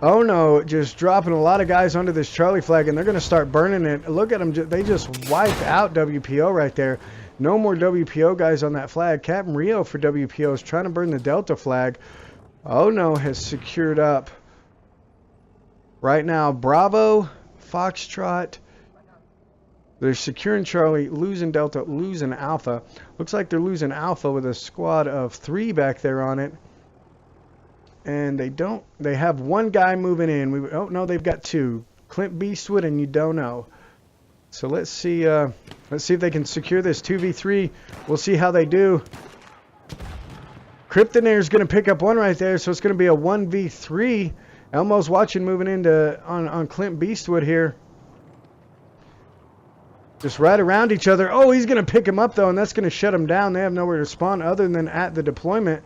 OHNO just dropping a lot of guys onto this Charlie flag, and they're going to start burning it. Look at them. They just wiped out WPO right there. No more WPO guys on that flag. Captain Rio for WPO is trying to burn the Delta flag. OHNO has secured up right now. Bravo, Foxtrot. They're securing Charlie, losing Delta, losing Alpha. Looks like they're losing Alpha with a squad of 3 back there on it. And they have one guy moving in. Oh, no, they've got 2. Clint Beastwood and You Don't Know. So let's see if they can secure this 2v3. We'll see how they do. Kryptonair is going to pick up one right there, so it's going to be a 1v3. Elmo's watching, moving into on Clint Beastwood here. Just right around each other. Oh, he's going to pick him up, though, and that's going to shut him down. They have nowhere to spawn other than at the deployment.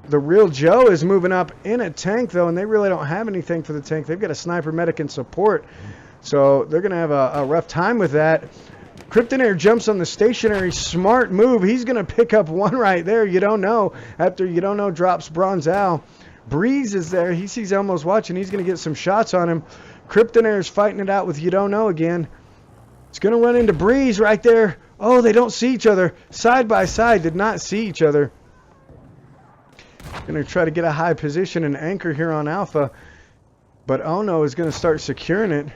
The Real Joe is moving up in a tank, though, and they really don't have anything for the tank. They've got a sniper medic and support, so they're going to have a rough time with that. Kryptonair jumps on the stationary. Smart move. He's going to pick up one right there. You don't know. After You Don't Know drops Bronzal. Breeze is there. He sees Elmo's watching. He's going to get some shots on him. Kryptonair's fighting it out with You Don't Know again. It's going to run into Breeze right there. Oh, they don't see each other. Side by side, did not see each other. Going to try to get a high position and anchor here on Alpha. But OHNO is going to start securing it.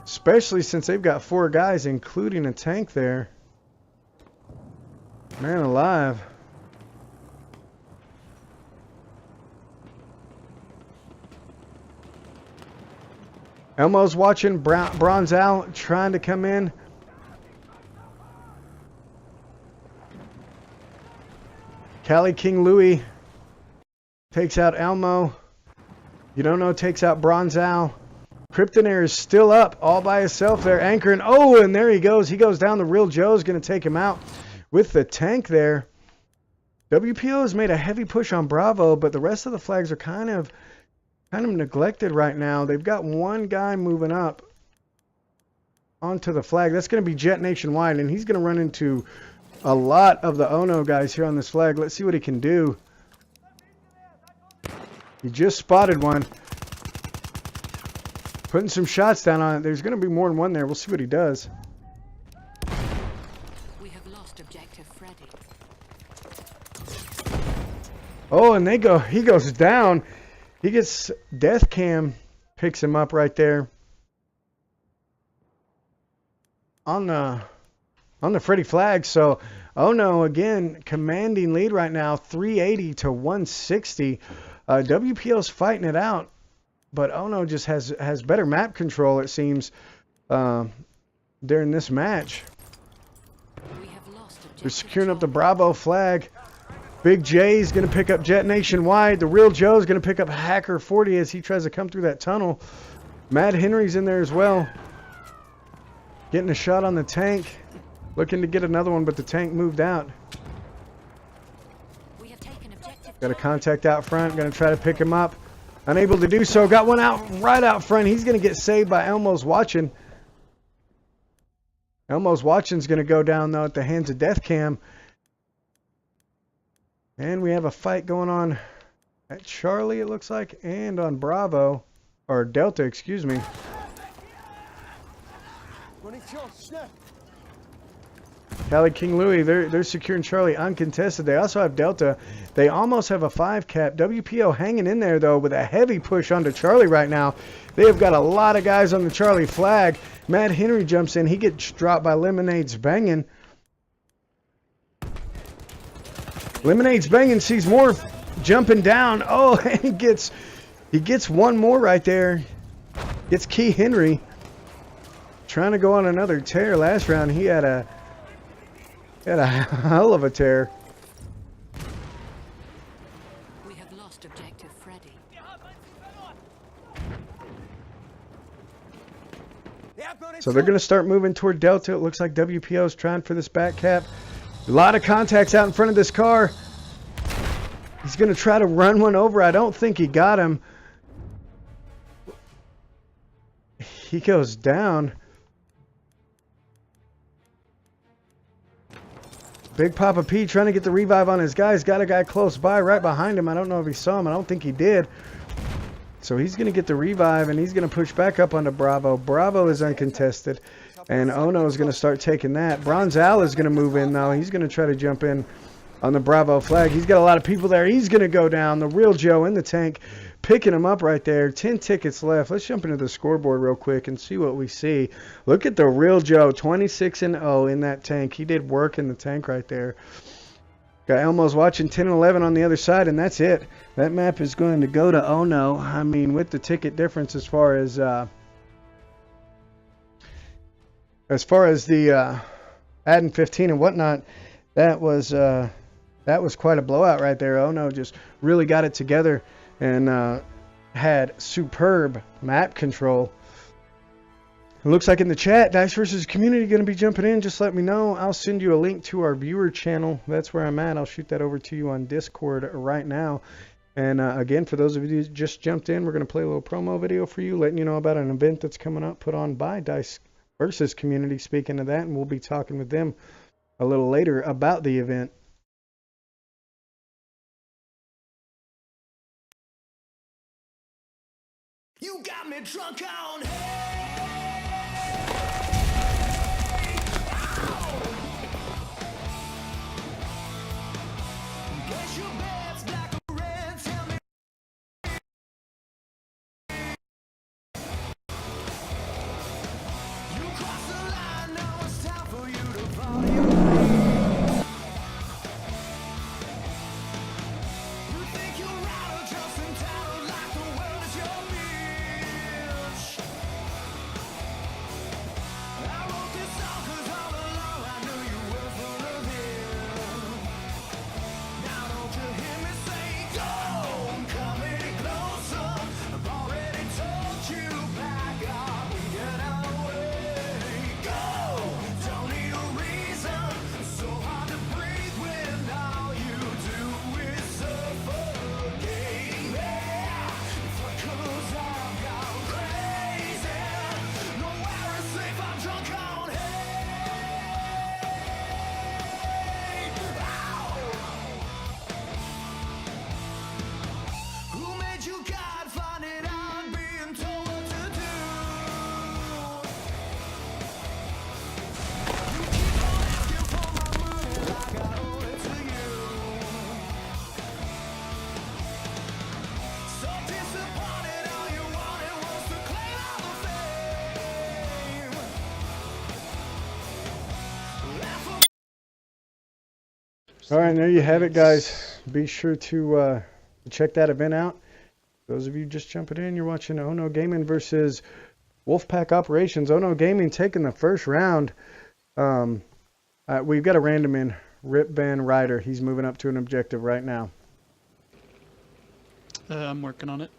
Especially since they've got 4 guys, including a tank there. Man alive. Elmo's watching. Bronzal trying to come in. Cali King Louie takes out Elmo. You Don't Know takes out Bronzal. Kryptonair is still up all by himself there, anchoring. Oh, and there he goes. He goes down. The Real Joe's going to take him out with the tank there. WPO has made a heavy push on Bravo, but the rest of the flags are kind of neglected right now. They've got one guy moving up onto the flag. That's going to be Jet Nationwide, and he's going to run into a lot of the OHNO guys here on this flag. Let's see what he can do. He just spotted one. Putting some shots down on it. There's going to be more than one there. We'll see what he does. We have lost objective Freddy. Oh, and he goes down. He gets Death Cam, picks him up right there. On the Freddy flag. So OHNO again commanding lead right now, 380 to 160. WPO's fighting it out, but OHNO just has better map control, it seems, during this match. We have lost objective They're securing up the Charlie. Bravo flag. Big J's going to pick up Jet Nationwide. The Real Joe's going to pick up Hacker 40 as he tries to come through that tunnel. Mad Henry's in there as well. Getting a shot on the tank. Looking to get another one, but the tank moved out. We have taken objective Got a Charlie. contact out front. Going to try to pick him up. Unable to do so. Got one right out front. He's going to get saved by Elmo's Watching. Elmo's Watching's going to go down, though, at the hands of Death Cam. And we have a fight going on at Charlie, it looks like, and on Bravo. Or Delta, excuse me. Cali King Louie, they're securing Charlie uncontested. They also have Delta. They almost have a 5 cap. WPO hanging in there, though, with a heavy push onto Charlie right now. They have got a lot of guys on the Charlie flag. Mad Henry jumps in. He gets dropped by Lemonade's Banging. Lemonade's Banging sees more jumping down. Oh, and he gets one more right there. Gets Key Henry. Trying to go on another tear. Last round he had a hell of a tear. We have lost objective Freddy. So they're going to start moving toward Delta. It looks like WPO's trying for this back cap. A lot of contacts out in front of this car. He's going to try to run one over. I don't think he got him. He goes down. Big Papa P trying to get the revive on his guy. He's got a guy close by, right behind him. I don't know if he saw him. I don't think he did. So he's going to get the revive, and he's going to push back up onto Bravo. Bravo is uncontested, and OHNO is going to start taking that. Bronzal is going to move in now. He's going to try to jump in on the Bravo flag. He's got a lot of people there. He's going to go down. The Real Joe in the tank, picking him up right there. 10 tickets left. Let's jump into the scoreboard real quick and see what we see. Look at the Real Joe, 26-0 in that tank. He did work in the tank right there. Got Elmo's Watching 10 and 11 on the other side, and that's it. That map is going to go to OHNO. I mean, with the ticket difference as far as the adding 15 and whatnot, that was quite a blowout right there. OHNO just really got it together and had superb map control. It looks like in the chat, Dice versus Community going to be jumping in. Just let me know. I'll send you a link to our viewer channel. That's where I'm at. I'll shoot that over to you on Discord right now. And again, for those of you who just jumped in, we're going to play a little promo video for you, letting you know about an event that's coming up put on by Dice versus Community. Speaking of that, and we'll be talking with them a little later about the event. You got me drunk on guess your bed's black or red. Tell me you crossed the line. Now it's time for you to follow your lead. You think you're right or just entitled, like the world is your bitch. I wrote this song 'cause all along I knew you were full of him. Now don't you hear me say, don't come any closer. I've already told you back up and get away. Go, don't need a reason. So hard to breathe when all you do is suffocate. Yeah, it's because I've gone crazy. Nowhere is safe, I'm drunk on hate. Ow! Who made you God? Find it out, being told what to do. You keep on asking for my money like I owe it to you. So disappointed, all you wanted was to claim all the fame. Laugh All right, there you have it, guys. Be sure to check that event out. Those of you just jumping in, you're watching OHNO Gaming versus Wolfpack Operations. OHNO Gaming taking the first round. We've got a random in, Rip Van Ryder. He's moving up to an objective right now. I'm working on it.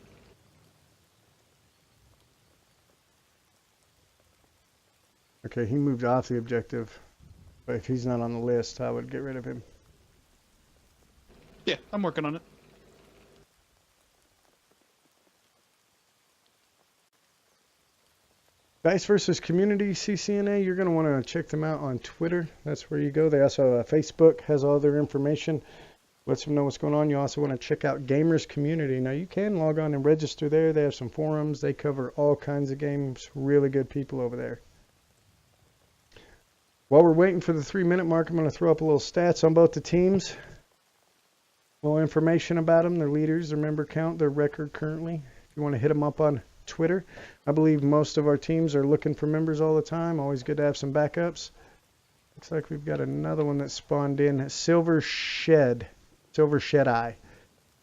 Okay, he moved off the objective. But if he's not on the list, I would get rid of him. Yeah, I'm working on it. Dice versus Community CCNA, you're going to want to check them out on Twitter. That's where you go. They also, Facebook has all their information. Lets them know what's going on. You also want to check out Gamers Community. Now, you can log on and register there. They have some forums. They cover all kinds of games. Really good people over there. While we're waiting for the 3-minute mark, I'm going to throw up a little stats on both the teams. A little information about them, their leaders, their member count, their record currently. If you want to hit them up on Twitter. I believe most of our teams are looking for members all the time. Always good to have some backups. Looks like we've got another one that spawned in. Silver Shed Eye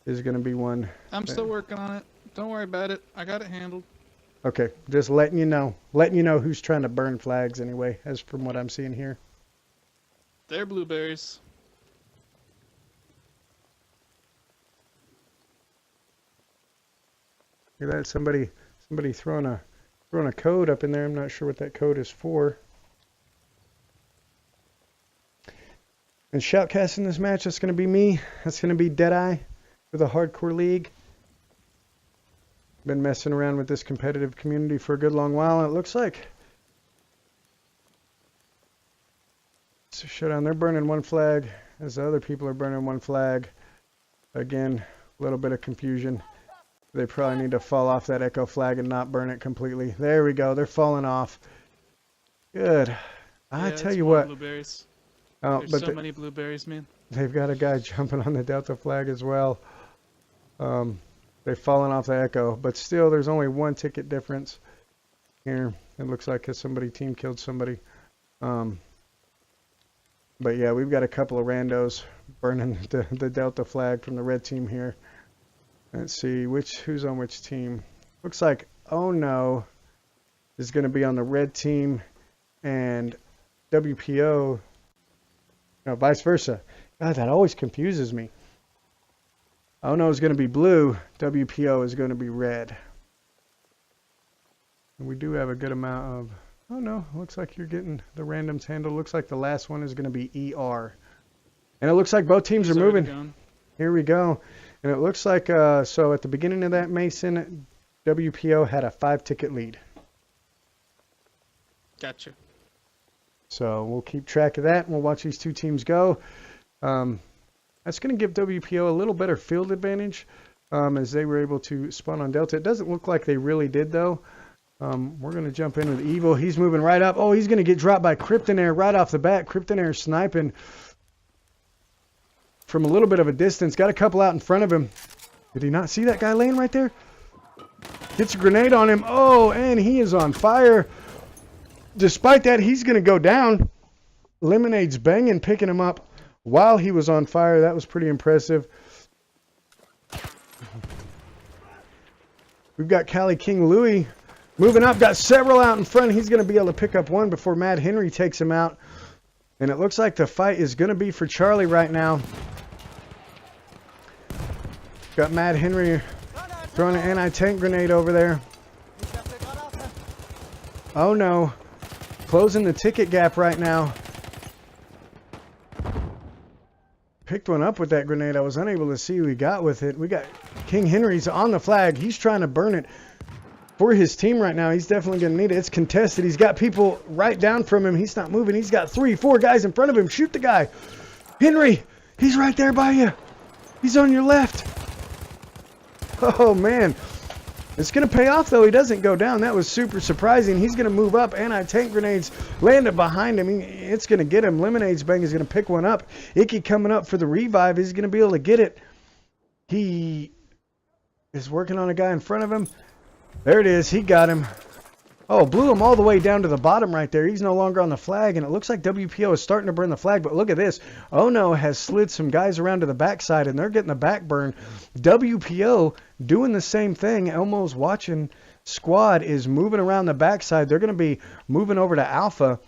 is going to be one. I'm still working on it. Don't worry about it. I got it handled. Okay, just letting you know. Letting you know who's trying to burn flags anyway, as from what I'm seeing here. They're blueberries. Look at that, somebody throwing a code up in there. I'm not sure what that code is for. And shoutcasting this match, that's going to be me. That's going to be Deadeye for the Hardcore League. Been messing around with this competitive community for a good long while, and it looks like it's a showdown. They're burning one flag as the other people are burning one flag. Again, a little bit of confusion. They probably need to fall off that echo flag and not burn it completely. There we go. They're falling off. Good. I tell you what. Blueberries. Oh, There's but so many blueberries, man. they've got a guy jumping on the Delta flag as well. They've fallen off the echo, but still, there's only one ticket difference here. It looks like somebody team killed somebody. But yeah, we've got a couple of randos burning the Delta flag from the red team here. Let's see who's on which team. Looks like OHNO is going to be on the red team, and WPO, no, vice versa. God, that always confuses me. OHNO is going to be blue. WPO is going to be red. And we do have a good amount of Oh no, looks like you're getting the randoms handle. Looks like the last one is going to be ER. And it looks like both teams are He's already moving. gone. Here we go. And it looks like, so at the beginning of that, Mason, WPO had a 5-ticket lead. Gotcha. So we'll keep track of that, and we'll watch these two teams go. That's going to give WPO a little better field advantage as they were able to spawn on Delta. It doesn't look like they really did, though. We're going to jump in with Evil. He's moving right up. Oh, he's going to get dropped by Kryptonair right off the bat. Kryptonair sniping from a little bit of a distance. Got a couple out in front of him. Did he not see that guy laying right there? Gets a grenade on him. Oh, and he is on fire. Despite that, he's going to go down. Lemonade's banging, picking him up while he was on fire. That was pretty impressive. We've got Cali King Louie moving up. Got several out in front. He's going to be able to pick up one before Mad Henry takes him out. And it looks like the fight is going to be for Charlie right now. Got Mad Henry throwing an anti-tank grenade over there. Oh no. Closing the ticket gap right now. Picked one up with that grenade. I was unable to see who he got with it. We got King Henry's on the flag. He's trying to burn it for his team right now. He's definitely going to need it. It's contested. He's got people right down from him. He's not moving. He's got 3, 4 guys in front of him. Shoot the guy. Henry, he's right there by you. He's on your left. Oh, man. It's going to pay off, though. He doesn't go down. That was super surprising. He's going to move up. Anti-tank grenades landed behind him. It's going to get him. Lemonade's bang is going to pick one up. Icky coming up for the revive. He's going to be able to get it. He is working on a guy in front of him. There it is. He got him. Oh, blew him all the way down to the bottom right there. He's no longer on the flag, and it looks like WPO is starting to burn the flag. But look at this. OHNO has slid some guys around to the backside, and they're getting the back burn. WPO doing the same thing. Elmo's watching squad is moving around the backside. They're going to be moving over to Alpha.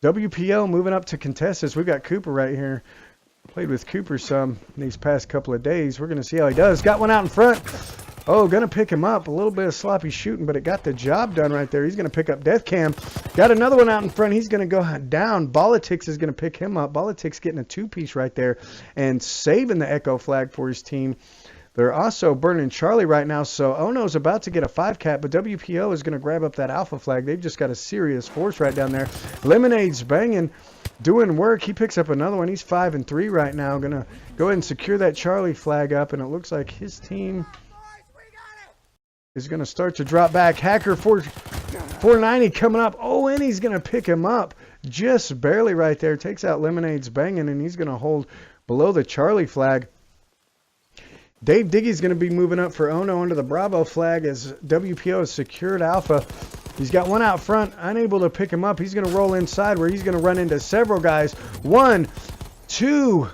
WPO moving up to contestants. We've got Cooper right here. Played with Cooper some these past couple of days. We're going to see how he does. Got one out in front. Oh, going to pick him up. A little bit of sloppy shooting, but it got the job done right there. He's going to pick up Death Cam. Got another one out in front. He's going to go down. Politics is going to pick him up. Politics getting a 2-piece right there and saving the Echo flag for his team. They're also burning Charlie right now, so OHNO's about to get a 5-cap, but WPO is going to grab up that Alpha flag. They've just got a serious force right down there. Lemonade's banging, doing work. He picks up another one. He's 5 and 3 right now. Going to go ahead and secure that Charlie flag up, and it looks like his team is going to start to drop back. Hacker 490 coming up. Oh, and he's going to pick him up just barely right there. Takes out Lemonade's banging, and he's going to hold below the Charlie flag. Dave Diggy's going to be moving up for OHNO under the Bravo flag as WPO has secured Alpha. He's got one out front, unable to pick him up. He's going to roll inside where he's going to run into several guys. 1, 2.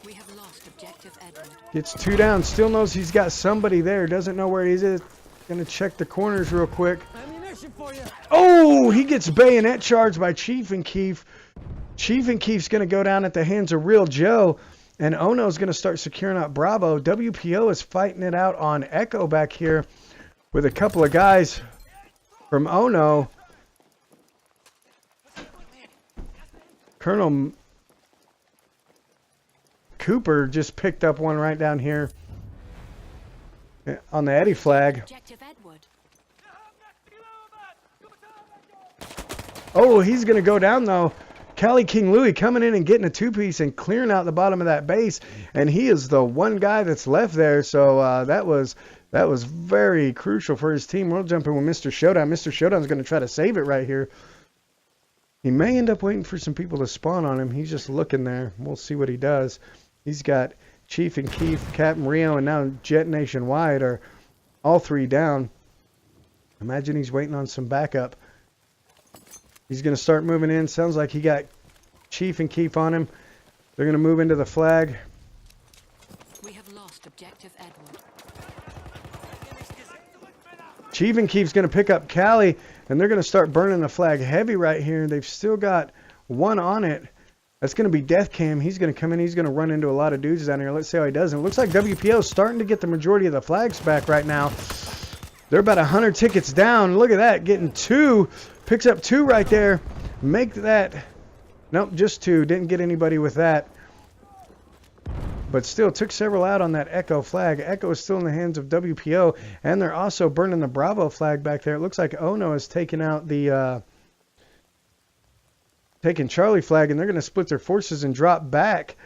We have lost objective Edward. Gets 2 down. Still knows he's got somebody there. Doesn't know where he is. Going to check the corners real quick. Oh, he gets bayonet charged by Chief and Keef. Chief and Keef's going to go down at the hands of Real Joe. And OHNO's going to start securing up Bravo. WPO is fighting it out on Echo back here with a couple of guys from OHNO. Colonel Cooper just picked up one right down here on the Eddie flag. Objective Edward. Oh, he's going to go down, though. Cali King Louie coming in and getting a 2-piece and clearing out the bottom of that base, and he is the one guy that's left there. So that was very crucial for his team. We'll jump in with Mr. Showdown. Mr. Showdown's going to try to save it right here. He may end up waiting for some people to spawn on him. He's just looking there. We'll see what he does. He's got Chief and Keef, Captain Rio, and now Jet Nationwide are all 3 down. Imagine he's waiting on some backup. He's going to start moving in. Sounds like he got Chief and Keef on him. They're going to move into the flag. We have lost objective Edward. Chief and Keef's going to pick up Cali, and they're going to start burning the flag heavy right here. They've still got one on it. That's going to be Death Cam. He's going to come in. He's going to run into a lot of dudes down here. Let's see how he does. And it looks like WPO is starting to get the majority of the flags back right now. They're about 100 tickets down. Look at that, getting 2. Picks up 2 right there. Make that. Nope, just 2. Didn't get anybody with that. But still took several out on that Echo flag. Echo is still in the hands of WPO, and they're also burning the Bravo flag back there. It looks like OHNO has taken out the taking Charlie flag, and they're going to split their forces and drop back.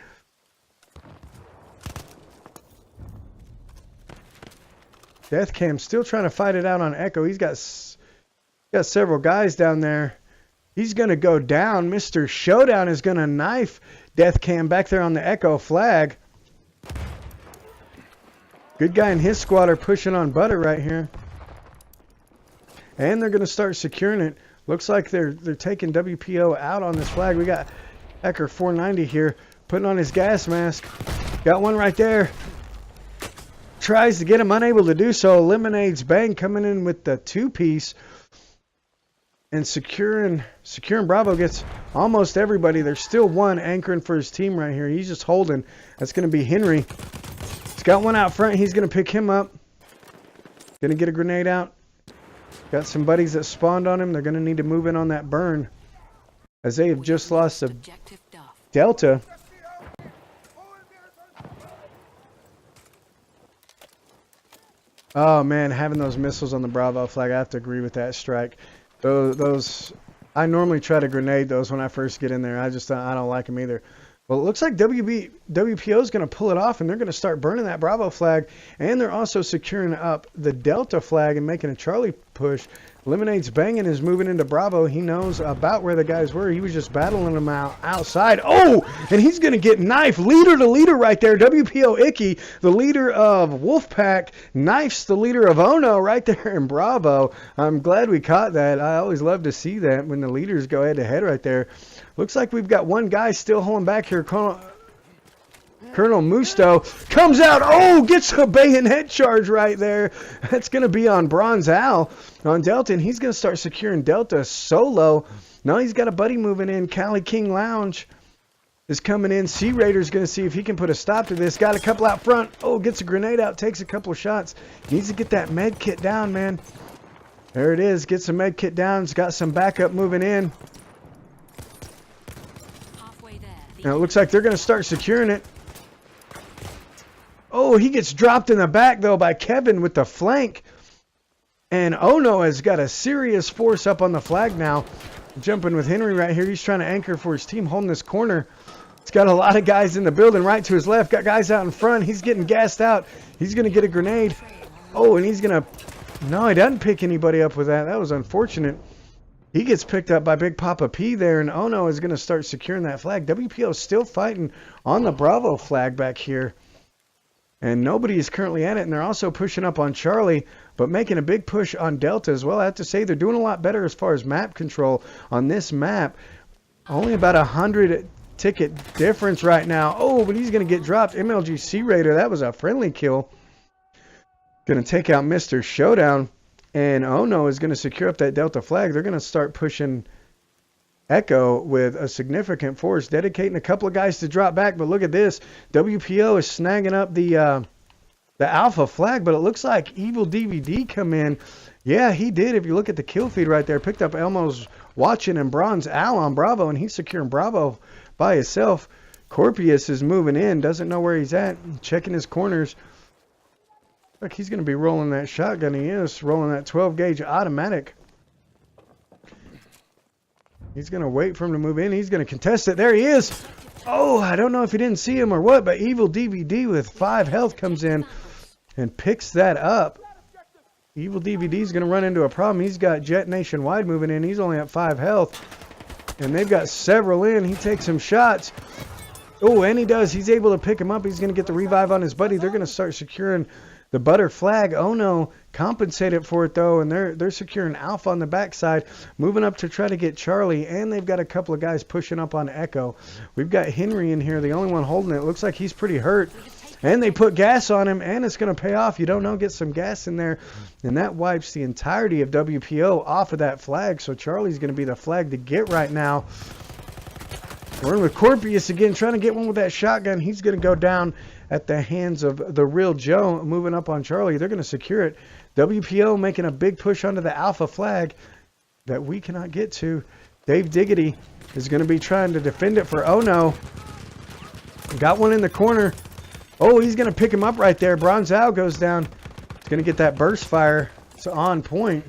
Deathcam still trying to fight it out on Echo. He's got several guys down there. He's going to go down. Mr. Showdown is going to knife Deathcam back there on the Echo flag. Good guy and his squad are pushing on Butter right here. And they're going to start securing it. Looks like they're taking WPO out on this flag. We got Hacker 490 here putting on his gas mask. Got one right there. Tries to get him, unable to do so. Eliminates Bang coming in with the 2-piece. And securing Bravo gets almost everybody. There's still one anchoring for his team right here. He's just holding. That's going to be Henry. He's got one out front. He's going to pick him up. Going to get a grenade out. Got some buddies that spawned on him. They're going to need to move in on that burn, as they have just lost a Delta. Oh man, having those missiles on the Bravo flag, I have to agree with that strike. Those I normally try to grenade those when I first get in there. I don't like them either. Well, it looks like WPO is going to pull it off, and they're going to start burning that Bravo flag, and they're also securing up the Delta flag and making a Charlie push. Eliminates Bang and is moving into Bravo. He knows about where the guys were. He was just battling them outside. Oh, and he's going to get knifed. Leader to leader right there. WPO Icky, the leader of Wolfpack, knifes the leader of OHNO right there in Bravo. I'm glad we caught that. I always love to see that when the leaders go head to head right there. Looks like we've got one guy still holding back here. Colonel Musto comes out. Oh, gets a bayonet charge right there. That's going to be on Bronze Al on Delta, and he's going to start securing Delta solo. Now he's got a buddy moving in. Cali King Lounge is coming in. Sea Raider's going to see if he can put a stop to this. Got a couple out front. Oh, gets a grenade out. Takes a couple of shots. Needs to get that med kit down, man. There it is. Gets some med kit down. It's got some backup moving in. Now it looks like they're going to start securing it. Oh, he gets dropped in the back, though, by Kevin with the flank. And OHNO has got a serious force up on the flag now. Jumping with Henry right here. He's trying to anchor for his team, holding this corner. It's got a lot of guys in the building right to his left. Got guys out in front. He's getting gassed out. He's going to get a grenade. Oh, and he's going to... No, he doesn't pick anybody up with that. That was unfortunate. He gets picked up by Big Papa P there, and OHNO is going to start securing that flag. WPO is still fighting on the Bravo flag back here. And nobody is currently at it, and they're also pushing up on Charlie, but making a big push on Delta as well. I have to say they're doing a lot better as far as map control on this map. Only about 100 ticket difference right now. Oh, but he's going to get dropped. MLG Sea Raider, that was a friendly kill. Going to take out Mr. Showdown. And OHNO is going to secure up that Delta flag. They're going to start pushing Echo with a significant force, dedicating a couple of guys to drop back. But look at this. WPO is snagging up the Alpha flag, but it looks like Evil DVD come in. Yeah, he did. If you look at the kill feed right there, picked up Elmo's watching and Bronze Al on Bravo, and he's securing Bravo by himself. Corpius is moving in, doesn't know where he's at, checking his corners. Look, he's going to be rolling that shotgun. He is rolling that 12-gauge automatic. He's going to wait for him to move in. He's going to contest it. There he is. Oh, I don't know if he didn't see him or what, but Evil DVD with 5 health comes in and picks that up. Evil DVD is going to run into a problem. He's got Jet Nationwide moving in. He's only at 5 health, and they've got several in. He takes some shots. Oh, and he does. He's able to pick him up. He's going to get the revive on his buddy. They're going to start securing the Butter flag. OHNO compensated for it, though, and they're securing Alpha on the backside, moving up to try to get Charlie, and they've got a couple of guys pushing up on Echo. We've got Henry in here, the only one holding it. Looks like he's pretty hurt, and they put gas on him, and it's going to pay off. You don't know, get some gas in there, and that wipes the entirety of WPO off of that flag, so Charlie's going to be the flag to get right now. We're in with Corpius again, trying to get one with that shotgun. He's going to go down at the hands of the real Joe, moving up on Charlie. They're going to secure it. WPO making a big push onto the Alpha flag that we cannot get to. Dave Diggity is going to be trying to defend it for OHNO. Got one in the corner. Oh, he's going to pick him up right there. Bronzal goes down. He's going to get that burst fire. It's on point.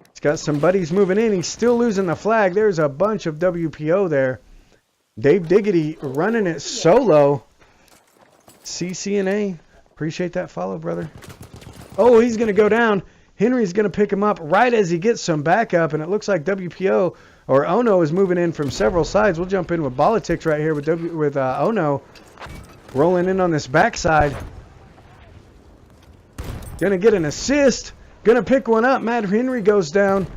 He's got some buddies moving in. He's still losing the flag. There's a bunch of WPO there. Dave Diggity running it solo. CCNA, appreciate that follow, brother. Oh, he's going to go down. Henry's going to pick him up right as he gets some backup, and it looks like WPO or OHNO is moving in from several sides. We'll jump in with Politics right here with OHNO rolling in on this backside. Going to get an assist. Going to pick one up. Matt Henry goes down,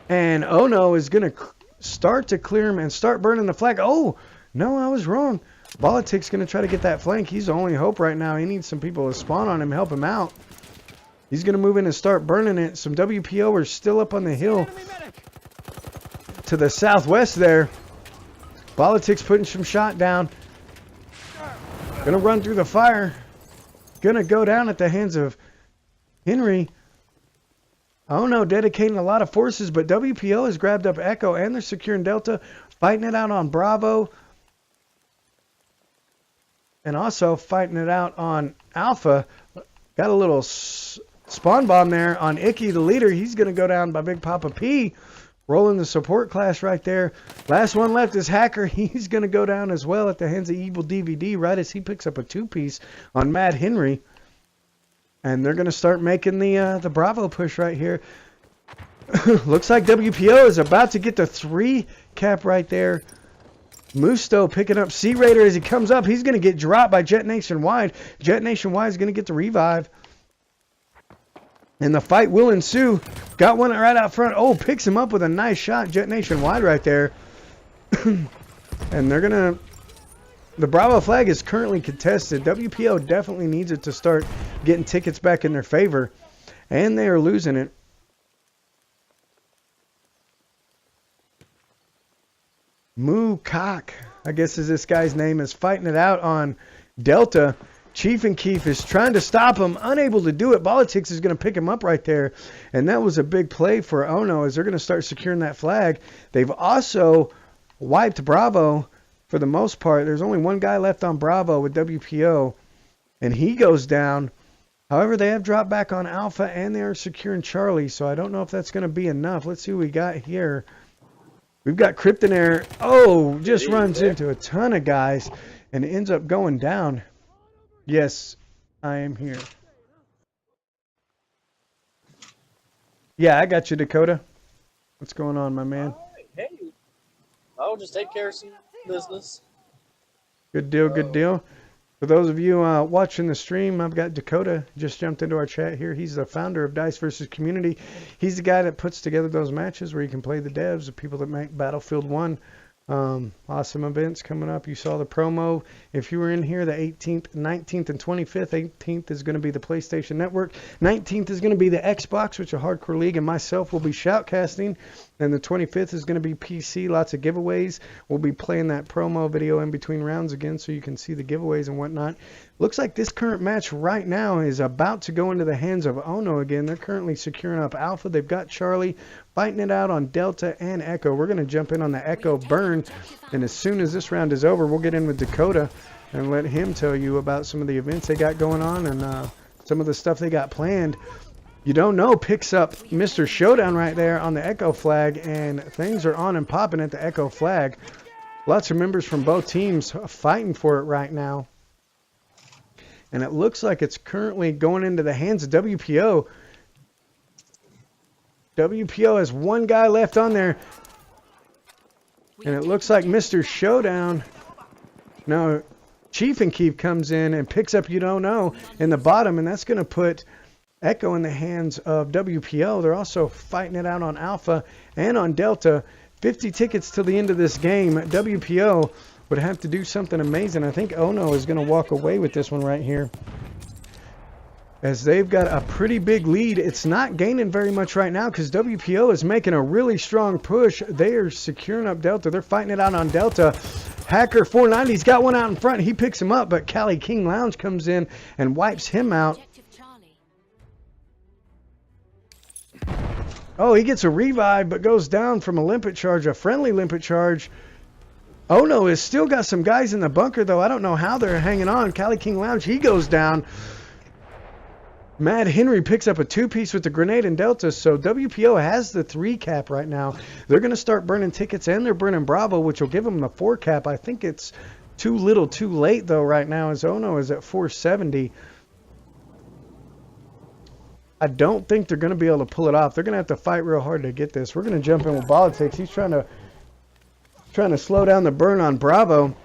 and OHNO is going to start to clear him and start burning the flag. Oh, no, I was wrong. Politics going to try to get that flank. He's the only hope right now. He needs some people to spawn on him, help him out. He's going to move in and start burning it. Some WPO are still up on the hill to the southwest there. Politics putting some shot down. Going to run through the fire. Going to go down at the hands of Henry. OHNO dedicating a lot of forces, but WPO has grabbed up Echo and they're securing Delta, fighting it out on Bravo. And also fighting it out on Alpha. Got a little spawn bomb there on Icky, the leader. He's going to go down by Big Papa P. Rolling the support class right there. Last one left is Hacker. He's going to go down as well at the hands of Evil DVD right as he picks up a 2-piece on Mad Henry. And they're going to start making the Bravo push right here. Looks like WPO is about to get the 3 cap right there. Musto picking up Sea Raider as he comes up. He's going to get dropped by Jet Nationwide. Jet Nationwide is going to get the revive. And the fight will ensue. Got one right out front. Oh, picks him up with a nice shot. Jet Nationwide right there. And they're going to... The Bravo flag is currently contested. WPO definitely needs it to start getting tickets back in their favor. And they are losing it. Moo Cock, I guess is this guy's name, is fighting it out on Delta. Chief and Keef is trying to stop him, unable to do it. Politics is going to pick him up right there. And that was a big play for OHNO as they're going to start securing that flag. They've also wiped Bravo for the most part. There's only one guy left on Bravo with WPO, and he goes down. However, they have dropped back on Alpha, and they are securing Charlie, so I don't know if that's going to be enough. Let's see what we got here. We've got Kryptonair. Oh, just runs into a ton of guys and ends up going down. Yes, I am here. Yeah, I got you, Dakota. What's going on, my man? Hey, I'll just take care of some business. Good deal, good deal. For those of you watching the stream, I've got Dakota just jumped into our chat here. He's the founder of Dice vs. Community. He's the guy that puts together those matches where you can play the devs, the people that make Battlefield 1. Awesome events coming up. You saw the promo. If you were in here, the 18th, 19th, and 25th. 18th is going to be the PlayStation Network. 19th is going to be the Xbox, which a Hardcore League and myself will be shoutcasting. And the 25th is going to be PC. Lots of giveaways. We'll be playing that promo video in between rounds again so you can see the giveaways and whatnot. Looks like this current match right now is about to go into the hands of OHNO again. They're currently securing up Alpha. They've got Charlie fighting it out on Delta and Echo. We're going to jump in on the Echo burn. And as soon as this round is over, we'll get in with Dakota and let him tell you about some of the events they got going on and some of the stuff they got planned. You don't know picks up Mr. Showdown right there on the Echo flag, and things are on and popping at the Echo flag. Lots of members from both teams fighting for it right now. And it looks like it's currently going into the hands of WPO. WPO has one guy left on there. And it looks like Mr. Showdown. No, Chief and Keep comes in and picks up You Don't Know in the bottom, and that's going to put Echo in the hands of WPO. They're also fighting it out on Alpha and on Delta. 50 tickets till the end of this game. WPO would have to do something amazing. I think OHNO is going to walk away with this one right here, as they've got a pretty big lead. It's not gaining very much right now because WPO is making a really strong push. They are securing up Delta. They're fighting it out on Delta. Hacker 490's got one out in front. He picks him up, but Cali King Lounge comes in and wipes him out. Objective Charlie. Oh, he gets a revive, but goes down from a limpet charge, a friendly limpet charge. OHNO has still got some guys in the bunker, though. I don't know how they're hanging on. Cali King Lounge, he goes down. Mad Henry picks up a 2-piece with the grenade and Delta, so WPO has the 3 cap right now. They're going to start burning tickets, and they're burning Bravo, which will give them the 4 cap. I think it's too little too late, though, right now, as OHNO is at 470. I don't think they're going to be able to pull it off. They're going to have to fight real hard to get this. We're going to jump in with Politics. He's trying to slow down the burn on Bravo.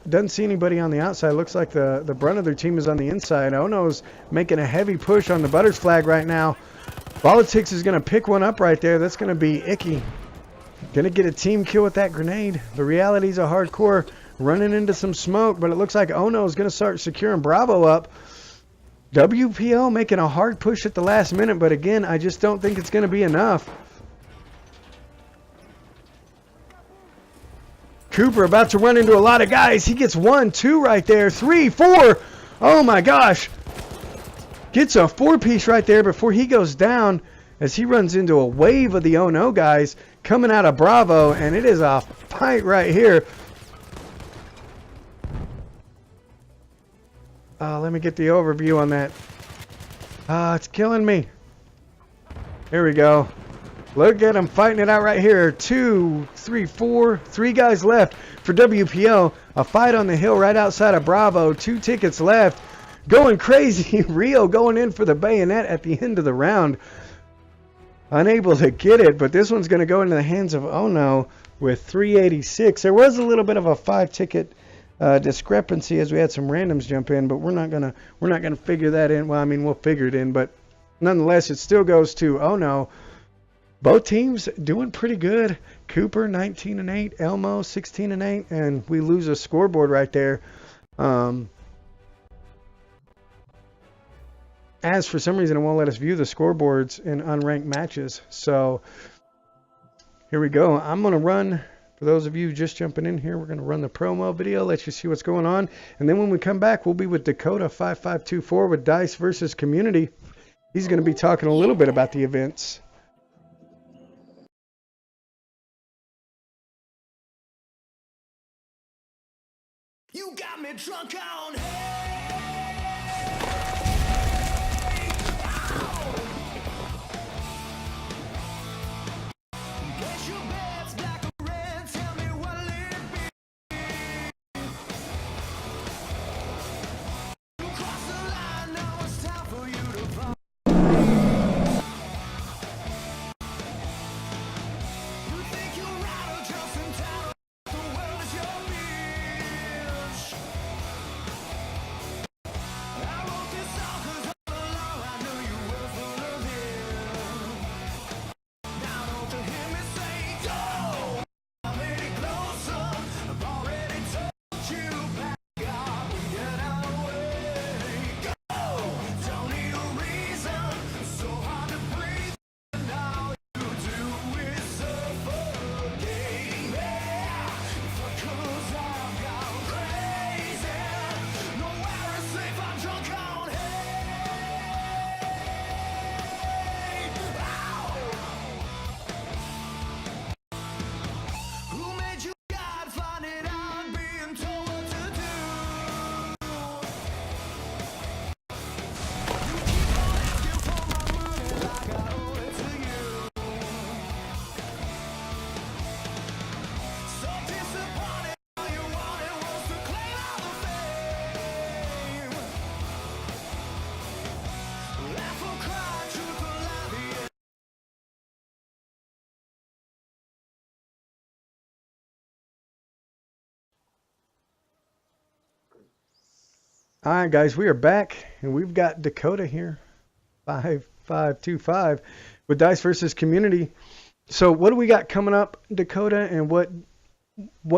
Doesn't see anybody on the outside. Looks like the brunt of their team is on the inside. OHNO's making a heavy push on the Butters flag right now. Politics is going to pick one up right there. That's going to be Icky. Going to get a team kill with that grenade. The realities of hardcore running into some smoke, but it looks like OHNO is going to start securing Bravo up. WPO making a hard push at the last minute, but again, I just don't think it's going to be enough. Cooper about to run into a lot of guys. He gets 1, 2 right there, 3, 4. Oh my gosh. Gets a 4-piece right there before he goes down as he runs into a wave of the OHNO guys coming out of Bravo, and it is a fight right here. Let me get the overview on that. It's killing me. Here we go. Look at them fighting it out right here. 2, 3, 4. 3 guys left for WPO. A fight on the hill right outside of Bravo. 2 tickets left. Going crazy. Rio going in for the bayonet at the end of the round. Unable to get it, but this one's going to go into the hands of OHNO with 386. There was a little bit of a 5-ticket discrepancy as we had some randoms jump in, but we're not gonna figure that in. Well, I mean, we'll figure it in, but nonetheless, it still goes to OHNO. Both teams doing pretty good. Cooper 19-8, Elmo 16-8, and we lose a scoreboard right there. As for some reason, it won't let us view the scoreboards in unranked matches. So here we go. I'm gonna run. For those of you just jumping in here, we're going to run the promo video, let you see what's going on. And then when we come back, we'll be with Dakota 5524 with Dice versus Community. He's going to be talking a little bit about the events. You got me drunk on Guess your bed's black or red. Tell me what'll it be? You cross the line, now it's time for you to fight. You think you're right or just in town? The world is your bitch. I wrote this song 'cause all along I knew you were full of it. Now don't you hear me say, don't come any closer. I've already told you back up and get out of the way. Go, don't need a reason. So hard to breathe. And all you do is suffocate. Yeah, fuck 'cause I've gone crazy. Nowhere is safe, I'm drunk on hate. Ow! Who made you God? Find it out, being told what to do. You keep on asking for my money like I owe it to you. So disappointed, all you wanted was to claim all the fame. Laugh or cry, truth or lie, the end. All right, guys, we are back, and we've got Dakota here, 5525, with Dice versus Community. So what do we got coming up, Dakota, and what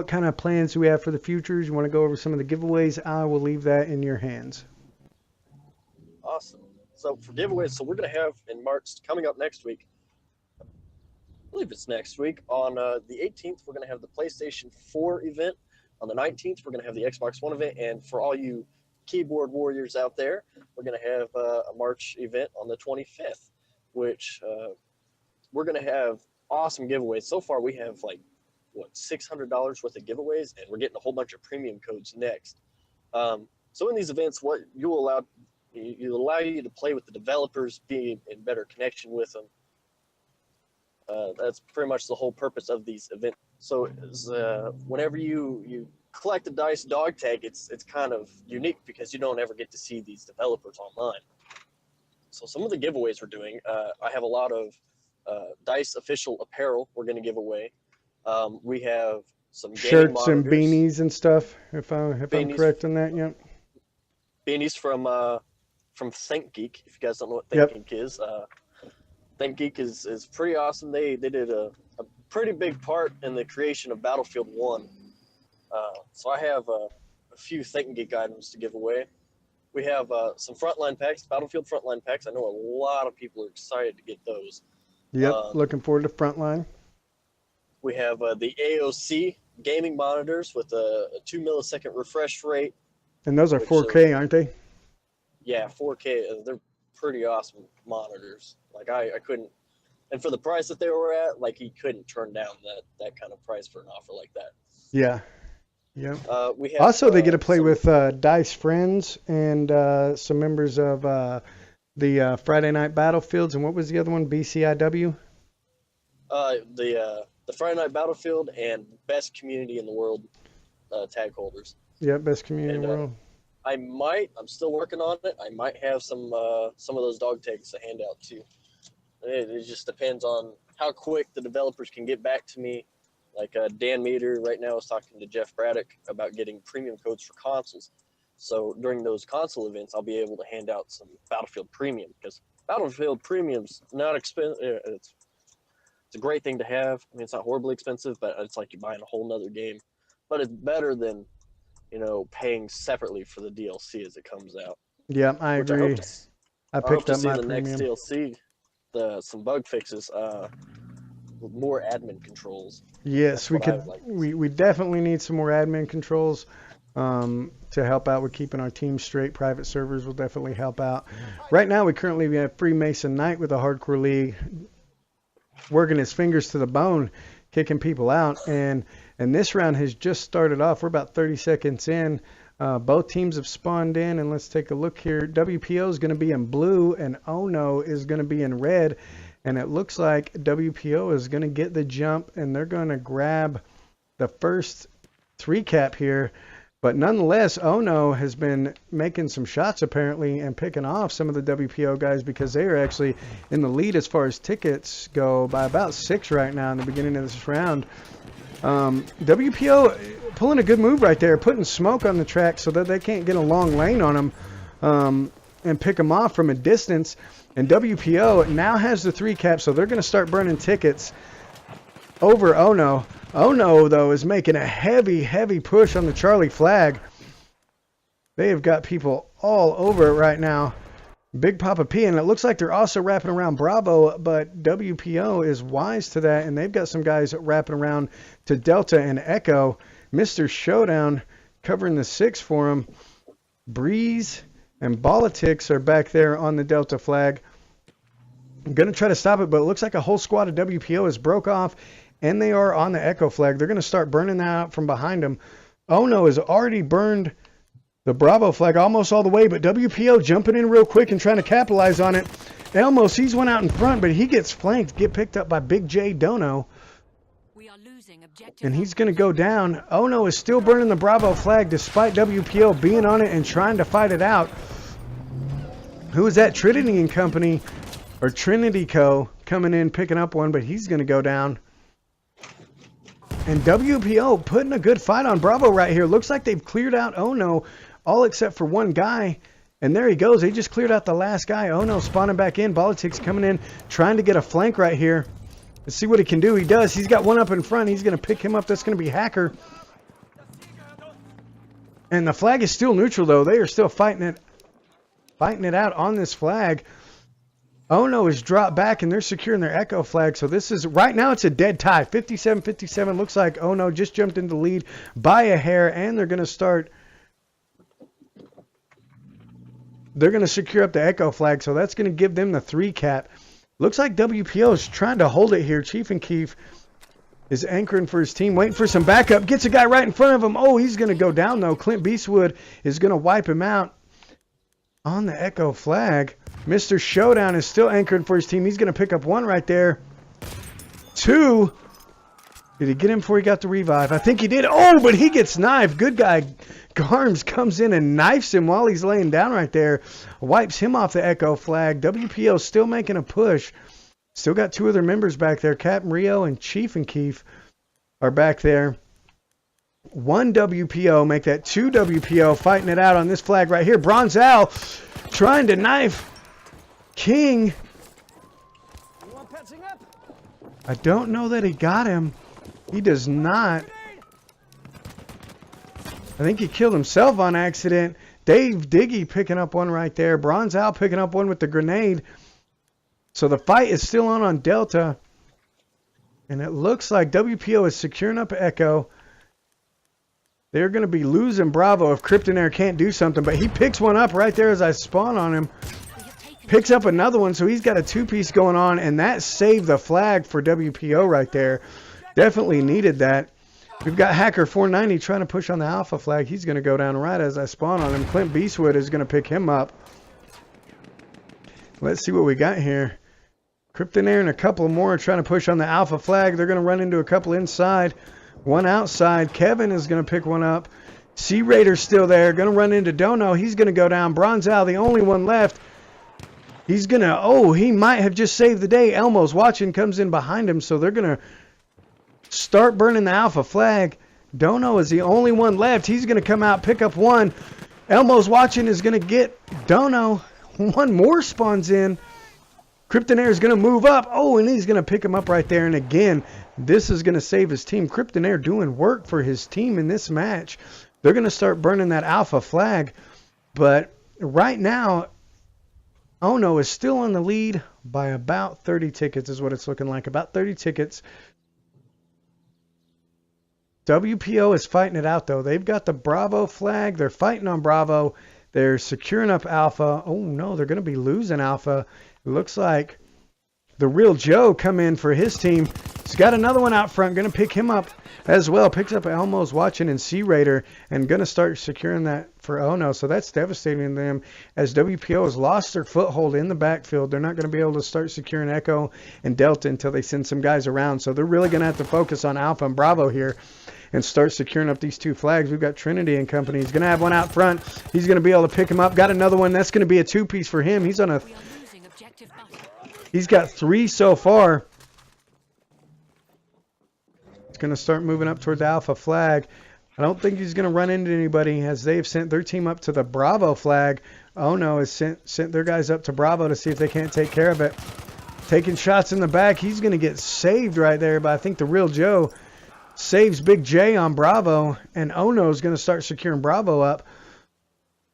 kind of plans do we have for the futures? You want to go over some of the giveaways? I will leave that in your hands. Awesome. So for giveaways, so we're going to have in March, coming up next week, I believe it's next week, on the 18th, we're going to have the PlayStation 4 event. On the 19th, we're going to have the Xbox One event. And for all you keyboard warriors out there, we're going to have a March event on the 25th, which we're going to have awesome giveaways. So far, we have like, what, $600 worth of giveaways, and we're getting a whole bunch of premium codes next. So in these events, what you allow you to play with the developers, be in better connection with them. That's pretty much the whole purpose of these events. So whenever you collect a DICE dog tag, it's kind of unique because you don't ever get to see these developers online. So some of the giveaways we're doing, I have a lot of DICE official apparel we're going to give away. We have some shirts and monitors, beanies and stuff. If I'm correct in that, yep. Beanies from ThinkGeek. If you guys don't know what ThinkGeek is, ThinkGeek is pretty awesome. They did a pretty big part in the creation of Battlefield 1. So I have a few ThinkGeek items to give away. We have some frontline packs, Battlefield frontline packs. I know a lot of people are excited to get those. Yep, looking forward to frontline. We have the AOC gaming monitors with a 2 millisecond refresh rate. And those are 4K, aren't they? Yeah, 4K. They're pretty awesome monitors. Like I couldn't, and for the price that they were at, like he couldn't turn down that kind of price for an offer like that. Yeah. Yeah. We have, also, they get to play with DICE friends and some members of the Friday Night Battlefields. And what was the other one? BCIW? The Friday Night Battlefield and best community in the world tag holders. Yeah, best community in the world. I'm still working on it. I might have some of those dog tags to hand out too. It just depends on how quick the developers can get back to me. Like Dan Meter right now is talking to Jeff Braddock about getting premium codes for consoles. So during those console events, I'll be able to hand out some Battlefield Premium, because Battlefield Premium's not expensive. It's a great thing to have. I mean, it's not horribly expensive, but it's like you're buying a whole nother game. But it's better than, paying separately for the DLC as it comes out. Yeah, I agree. I picked up my the premium. next DLC, some bug fixes, with more admin controls. Yes, we definitely need some more admin controls to help out with keeping our team straight. Private servers will definitely help out. Right now, we currently have Freemason Knight with the Hardcore League working his fingers to the bone, kicking people out. And this round has just started off. We're about 30 seconds in. Both teams have spawned in, and let's take a look here. WPO is going to be in blue, and OHNO is going to be in red. And it looks like WPO is going to get the jump, and they're going to grab the first 3-cap here. But nonetheless, OHNO has been making some shots apparently and picking off some of the WPO guys, because they are actually in the lead as far as tickets go by about 6 right now in the beginning of this round. WPO pulling a good move right there, putting smoke on the track so that they can't get a long lane on them and pick them off from a distance. And WPO now has the 3-cap, so they're going to start burning tickets over OHNO. OHNO, though, is making a heavy push on the Charlie flag. They have got people all over it right now. Big Papa P, and it looks like they're also wrapping around Bravo, but WPO is wise to that, and they've got some guys wrapping around to Delta and Echo. Mr. Showdown covering the 6 for him. Breeze and Politics are back there on the Delta flag. I'm going to try to stop it, but it looks like a whole squad of WPO has broke off, and they are on the Echo flag. They're going to start burning that out from behind them. OHNO has already burned the Bravo flag almost all the way, but WPO jumping in real quick and trying to capitalize on it. Elmo sees one out in front, but he gets flanked, get picked up by Big J Dono. We are losing objective. And he's going to go down. OHNO is still burning the Bravo flag despite WPO being on it and trying to fight it out. Who is that? Trinity and Company, or Trinity Co. coming in, picking up one, but he's going to go down. And WPO putting a good fight on Bravo right here. Looks like they've cleared out OHNO, all except for one guy. And there he goes. They just cleared out the last guy. OHNO spawning back in. Politics coming in, trying to get a flank right here. Let's see what he can do. He does. He's got one up in front. He's going to pick him up. That's going to be Hacker. And the flag is still neutral, though. They are still fighting it out on this flag. OHNO is dropped back, and they're securing their Echo flag. So this is, right now it's a dead tie. 57-57. Looks like OHNO just jumped into the lead by a hair, and they're going to start. They're going to secure up the Echo flag, so that's going to give them the 3 cap. Looks like WPO is trying to hold it here. Chief and Keef is anchoring for his team, waiting for some backup. Gets a guy right in front of him. Oh, he's going to go down, though. Clint Beastwood is going to wipe him out on the Echo flag. Mr. Showdown is still anchoring for his team. He's going to pick up 1 right there. 2. Did he get him before he got the revive? I think he did. Oh, but he gets knifed. Good guy Garms comes in and knifes him while he's laying down right there. Wipes him off the Echo flag. WPO still making a push. Still got 2 of their members back there. Captain Rio and Chief and Keef are back there. 1 WPO, make that 2 WPO, fighting it out on this flag right here. Bronzel trying to knife King. I don't know that he got him. He does not. I think he killed himself on accident. Dave Diggy picking up 1 right there. Bronzel picking up 1 with the grenade. So the fight is still on Delta. And it looks like WPO is securing up Echo. They're going to be losing Bravo if Kryptonair can't do something. But he picks 1 up right there as I spawn on him. Picks up another one, so he's got a 2-piece going on. And that saved the flag for WPO right there. Definitely needed that. We've got Hacker 490 trying to push on the Alpha flag. He's going to go down right as I spawn on him. Clint Beastwood is going to pick him up. Let's see what we got here. Kryptonair and a couple more are trying to push on the Alpha flag. They're going to run into a couple inside. 1 outside. Kevin is going to pick 1 up. Sea Raider's still there. Going to run into Dono. He's going to go down. Bronzel, the only one left. He's going to, oh, he might have just saved the day. Elmo's watching, comes in behind him. So they're going to start burning the Alpha flag. Dono is the only one left. He's going to come out, pick up 1. Elmo's watching, is going to get Dono. 1 more spawns in. Kryptonair is going to move up. Oh, and he's going to pick him up right there. And again, this is going to save his team. Kryptonair doing work for his team in this match. They're going to start burning that Alpha flag. But right now, OHNO is still in the lead by about 30 tickets is what it's looking like. About 30 tickets. WPO is fighting it out, though. They've got the Bravo flag. They're fighting on Bravo. They're securing up Alpha. Oh, no, they're going to be losing Alpha. It looks like the Real Joe come in for his team. He's got another one out front. Going to pick him up as well. Picks up Elmo's watching and Sea Raider and going to start securing that for OHNO. So that's devastating to them as WPO has lost their foothold in the backfield. They're not going to be able to start securing Echo and Delta until they send some guys around. So they're really going to have to focus on Alpha and Bravo here and start securing up these 2 flags. We've got Trinity and company. He's going to have 1 out front. He's going to be able to pick him up. Got another one. That's going to be a 2-piece for him. He's on a... He's got 3 so far. He's going to start moving up toward the Alpha flag. I don't think he's going to run into anybody as they've sent their team up to the Bravo flag. OHNO has sent their guys up to Bravo to see if they can't take care of it. Taking shots in the back. He's going to get saved right there, but I think the Real Joe saves Big J on Bravo, and OHNO is going to start securing Bravo up.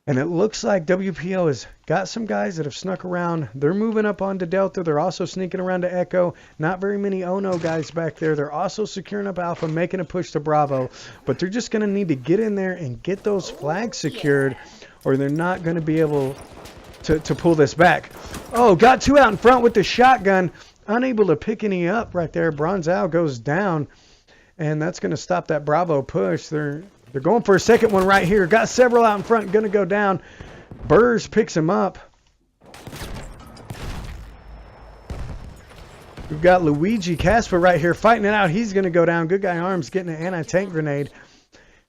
And it looks like WPO has got some guys that have snuck around. They're moving up onto Delta. They're also sneaking around to Echo. Not very many OHNO guys back there. They're also securing up Alpha, making a push to Bravo. But they're just going to need to get in there and get those flags secured, or they're not going to be able to pull this back. Oh, got 2 out in front with the shotgun. Unable to pick any up right there. Bronzel goes down. And that's going to stop that Bravo push. They're going for a second one right here. Got several out in front. Going to go down. Burrs picks him up. We've got Luigi Casper right here fighting it out. He's going to go down. Good guy Arms getting an anti-tank grenade.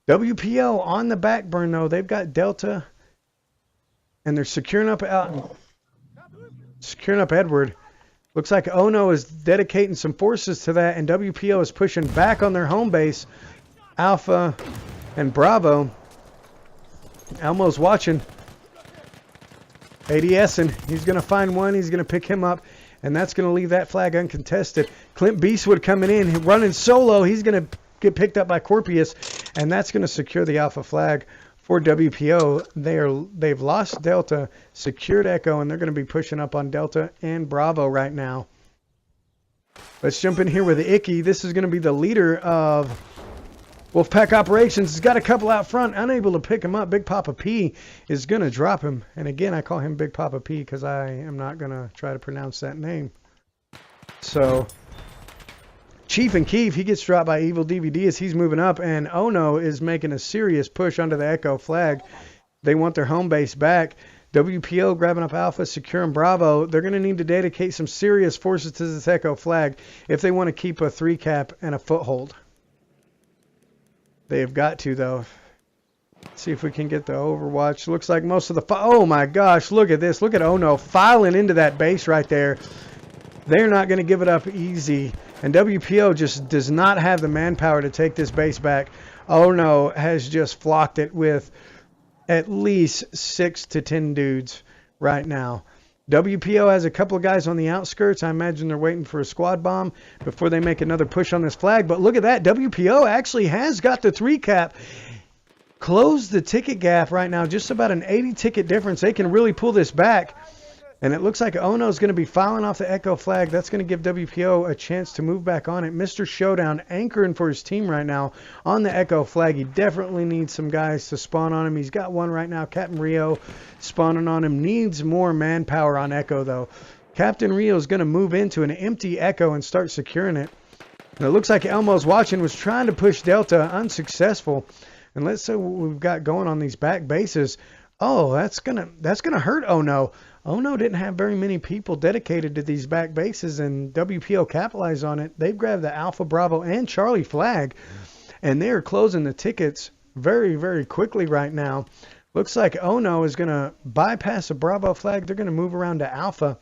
WPO on the back burn, though. They've got Delta. And they're securing up Edward. Looks like OHNO is dedicating some forces to that, and WPO is pushing back on their home base. Alpha and Bravo. Elmo's watching. ADSing. He's going to find 1. He's going to pick him up, and that's going to leave that flag uncontested. Clint Beastwood coming in, running solo. He's going to get picked up by Corpius, and that's going to secure the Alpha flag for WPO. They've lost Delta, secured Echo, and they're going to be pushing up on Delta and Bravo right now. Let's jump in here with Icky. This is going to be the leader of Wolfpack Operations. He's got a couple out front, unable to pick him up. Big Papa P is going to drop him. And again, I call him Big Papa P because I am not going to try to pronounce that name. So, Chief and Keef, he gets dropped by Evil DVD as he's moving up. And OHNO is making a serious push onto the Echo flag. They want their home base back. WPO grabbing up Alpha, securing Bravo. They're going to need to dedicate some serious forces to this Echo flag if they want to keep a 3-cap and a foothold. They have got to, though. Let's see if we can get the Overwatch. Looks like most of the... Oh, my gosh. Look at this. Look at OHNO filing into that base right there. They're not going to give it up easy. And WPO just does not have the manpower to take this base back. OHNO has just flocked it with at least 6 to 10 dudes right now. WPO has a couple of guys on the outskirts. I imagine they're waiting for a squad bomb before they make another push on this flag. But look at that. WPO actually has got the 3-cap. Closed the ticket gap right now. Just about an 80 ticket difference. They can really pull this back. And it looks like OHNO is going to be filing off the Echo flag. That's going to give WPO a chance to move back on it. Mr. Showdown anchoring for his team right now on the Echo flag. He definitely needs some guys to spawn on him. He's got one right now. Captain Rio spawning on him. Needs more manpower on Echo, though. Captain Rio is going to move into an empty Echo and start securing it. And it looks like Elmo's watching, was trying to push Delta, unsuccessful. And let's see what we've got going on these back bases. Oh, that's gonna hurt OHNO. OHNO didn't have very many people dedicated to these back bases, and WPO capitalized on it. They've grabbed the Alpha, Bravo, and Charlie flag, and they are closing the tickets very, very quickly right now. Looks like OHNO is going to bypass the Bravo flag. They're going to move around to Alpha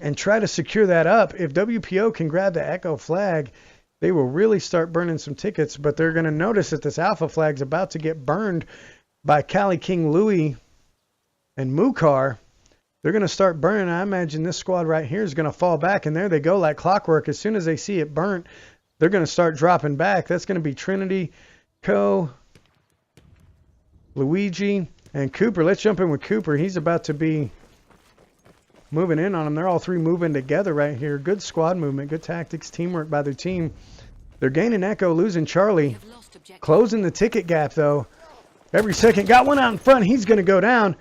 and try to secure that up. If WPO can grab the Echo flag, they will really start burning some tickets, but they're going to notice that this Alpha flag is about to get burned by Cali King Louie and Mukar. They're going to start burning. I imagine this squad right here is going to fall back, and there they go like clockwork. As soon as they see it burnt, they're going to start dropping back. That's going to be Trinity, Co, Luigi, and Cooper. Let's jump in with Cooper. He's about to be moving in on them. They're all three moving together right here. Good squad movement, good tactics, teamwork by their team. They're gaining Echo, losing Charlie. Closing the ticket gap, though. Every second. Got one out in front. He's going to go down.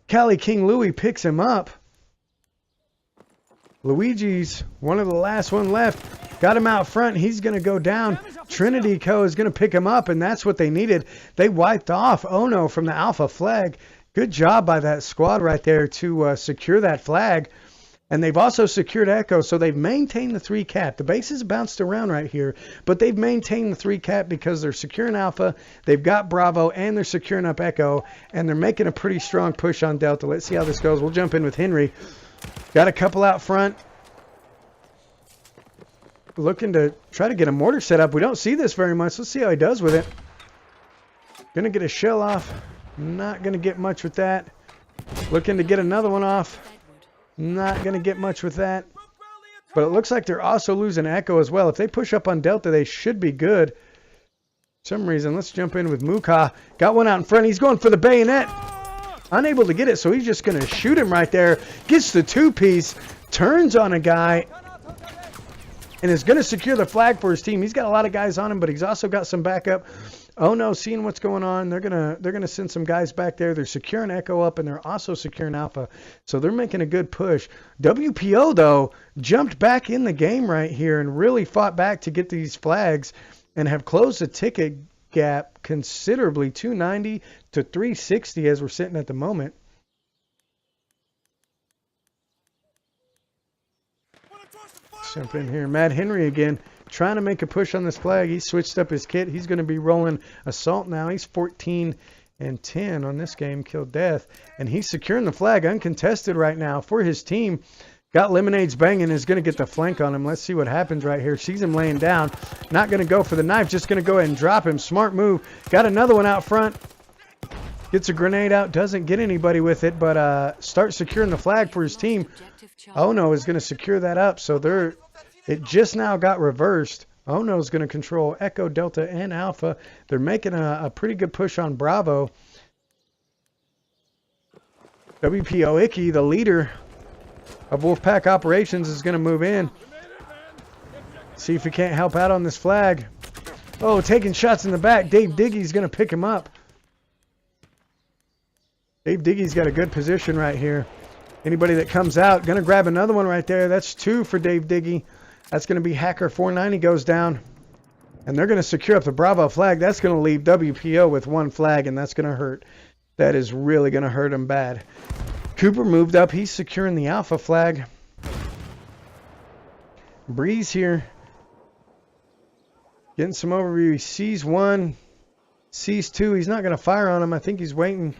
Cali King Louie picks him up. Luigi's one of the last one left. Got him out front. He's going to go down. Trinity Co. is going to pick him up, and that's what they needed. They wiped off OHNO from the Alpha flag. Good job by that squad right there to secure that flag. And they've also secured Echo, so they've maintained the 3-cap. The base has bounced around right here, but they've maintained the 3-cap because they're securing Alpha, they've got Bravo, and they're securing up Echo, and they're making a pretty strong push on Delta. Let's see how this goes. We'll jump in with Henry. Got a couple out front. Looking to try to get a mortar set up. We don't see this very much. Let's see how he does with it. Gonna get a shell off. Not gonna get much with that. Looking to get another one off. Not going to get much with that. But it looks like they're also losing Echo as well. If they push up on Delta, they should be good. For some reason, let's jump in with Muka. Got one out in front. He's going for the bayonet. Unable to get it, so he's just going to shoot him right there. Gets the 2-piece. Turns on a guy. And is going to secure the flag for his team. He's got a lot of guys on him, but he's also got some backup. OHNO, seeing what's going on, they're gonna send some guys back there. They're securing Echo up, and they're also securing Alpha, so they're making a good push. WPO though jumped back in the game right here and really fought back to get these flags, and have closed the ticket gap considerably, 290 to 360 as we're sitting at the moment. Jump in here, Mad Henry again. Trying to make a push on this flag. He switched up his kit. He's going to be rolling Assault now. He's 14 and 10 on this game, kill death. And he's securing the flag uncontested right now for his team. Got Lemonades banging, is going to get the flank on him. Let's see what happens right here. Sees him laying down. Not going to go for the knife. Just going to go ahead and drop him. Smart move. Got another one out front. Gets a grenade out. Doesn't get anybody with it, but starts securing the flag for his team. OHNO is going to secure that up. So it just now got reversed. OHNO's going to control Echo, Delta, and Alpha. They're making a pretty good push on Bravo. WPO Icky, the leader of Wolfpack Operations, is going to move in. See if he can't help out on this flag. Oh, taking shots in the back. Dave Diggy's going to pick him up. Dave Diggy's got a good position right here. Anybody that comes out, going to grab another one right there. That's 2 for Dave Diggy. That's going to be Hacker 490 goes down. And they're going to secure up the Bravo flag. That's going to leave WPO with 1 flag, and that's going to hurt. That is really going to hurt him bad. Cooper moved up. He's securing the Alpha flag. Breeze here. Getting some overview. He sees 1. Sees 2. He's not going to fire on him. I think he's waiting.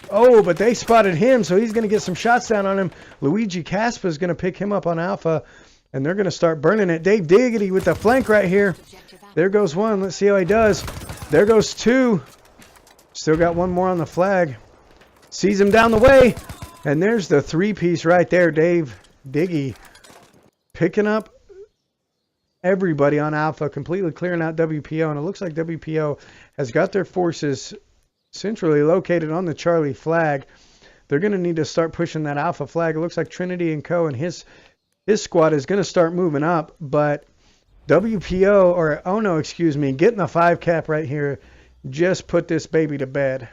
Oh, but they spotted him, so he's going to get some shots down on him. Luigi Caspa is going to pick him up on Alpha, and they're going to start burning it. Dave Diggity with the flank right here. There goes 1. Let's see how he does. There goes 2. Still got 1 more on the flag. Sees him down the way, and there's the 3-piece right there. Dave Diggy picking up everybody on Alpha, completely clearing out WPO, and it looks like WPO has got their forces centrally located on the Charlie flag. They're going to need to start pushing that Alpha flag. It looks like Trinity and Co. and his squad is going to start moving up, but WPO, or OHNO, excuse me, getting the 5 cap right here just put this baby to bed.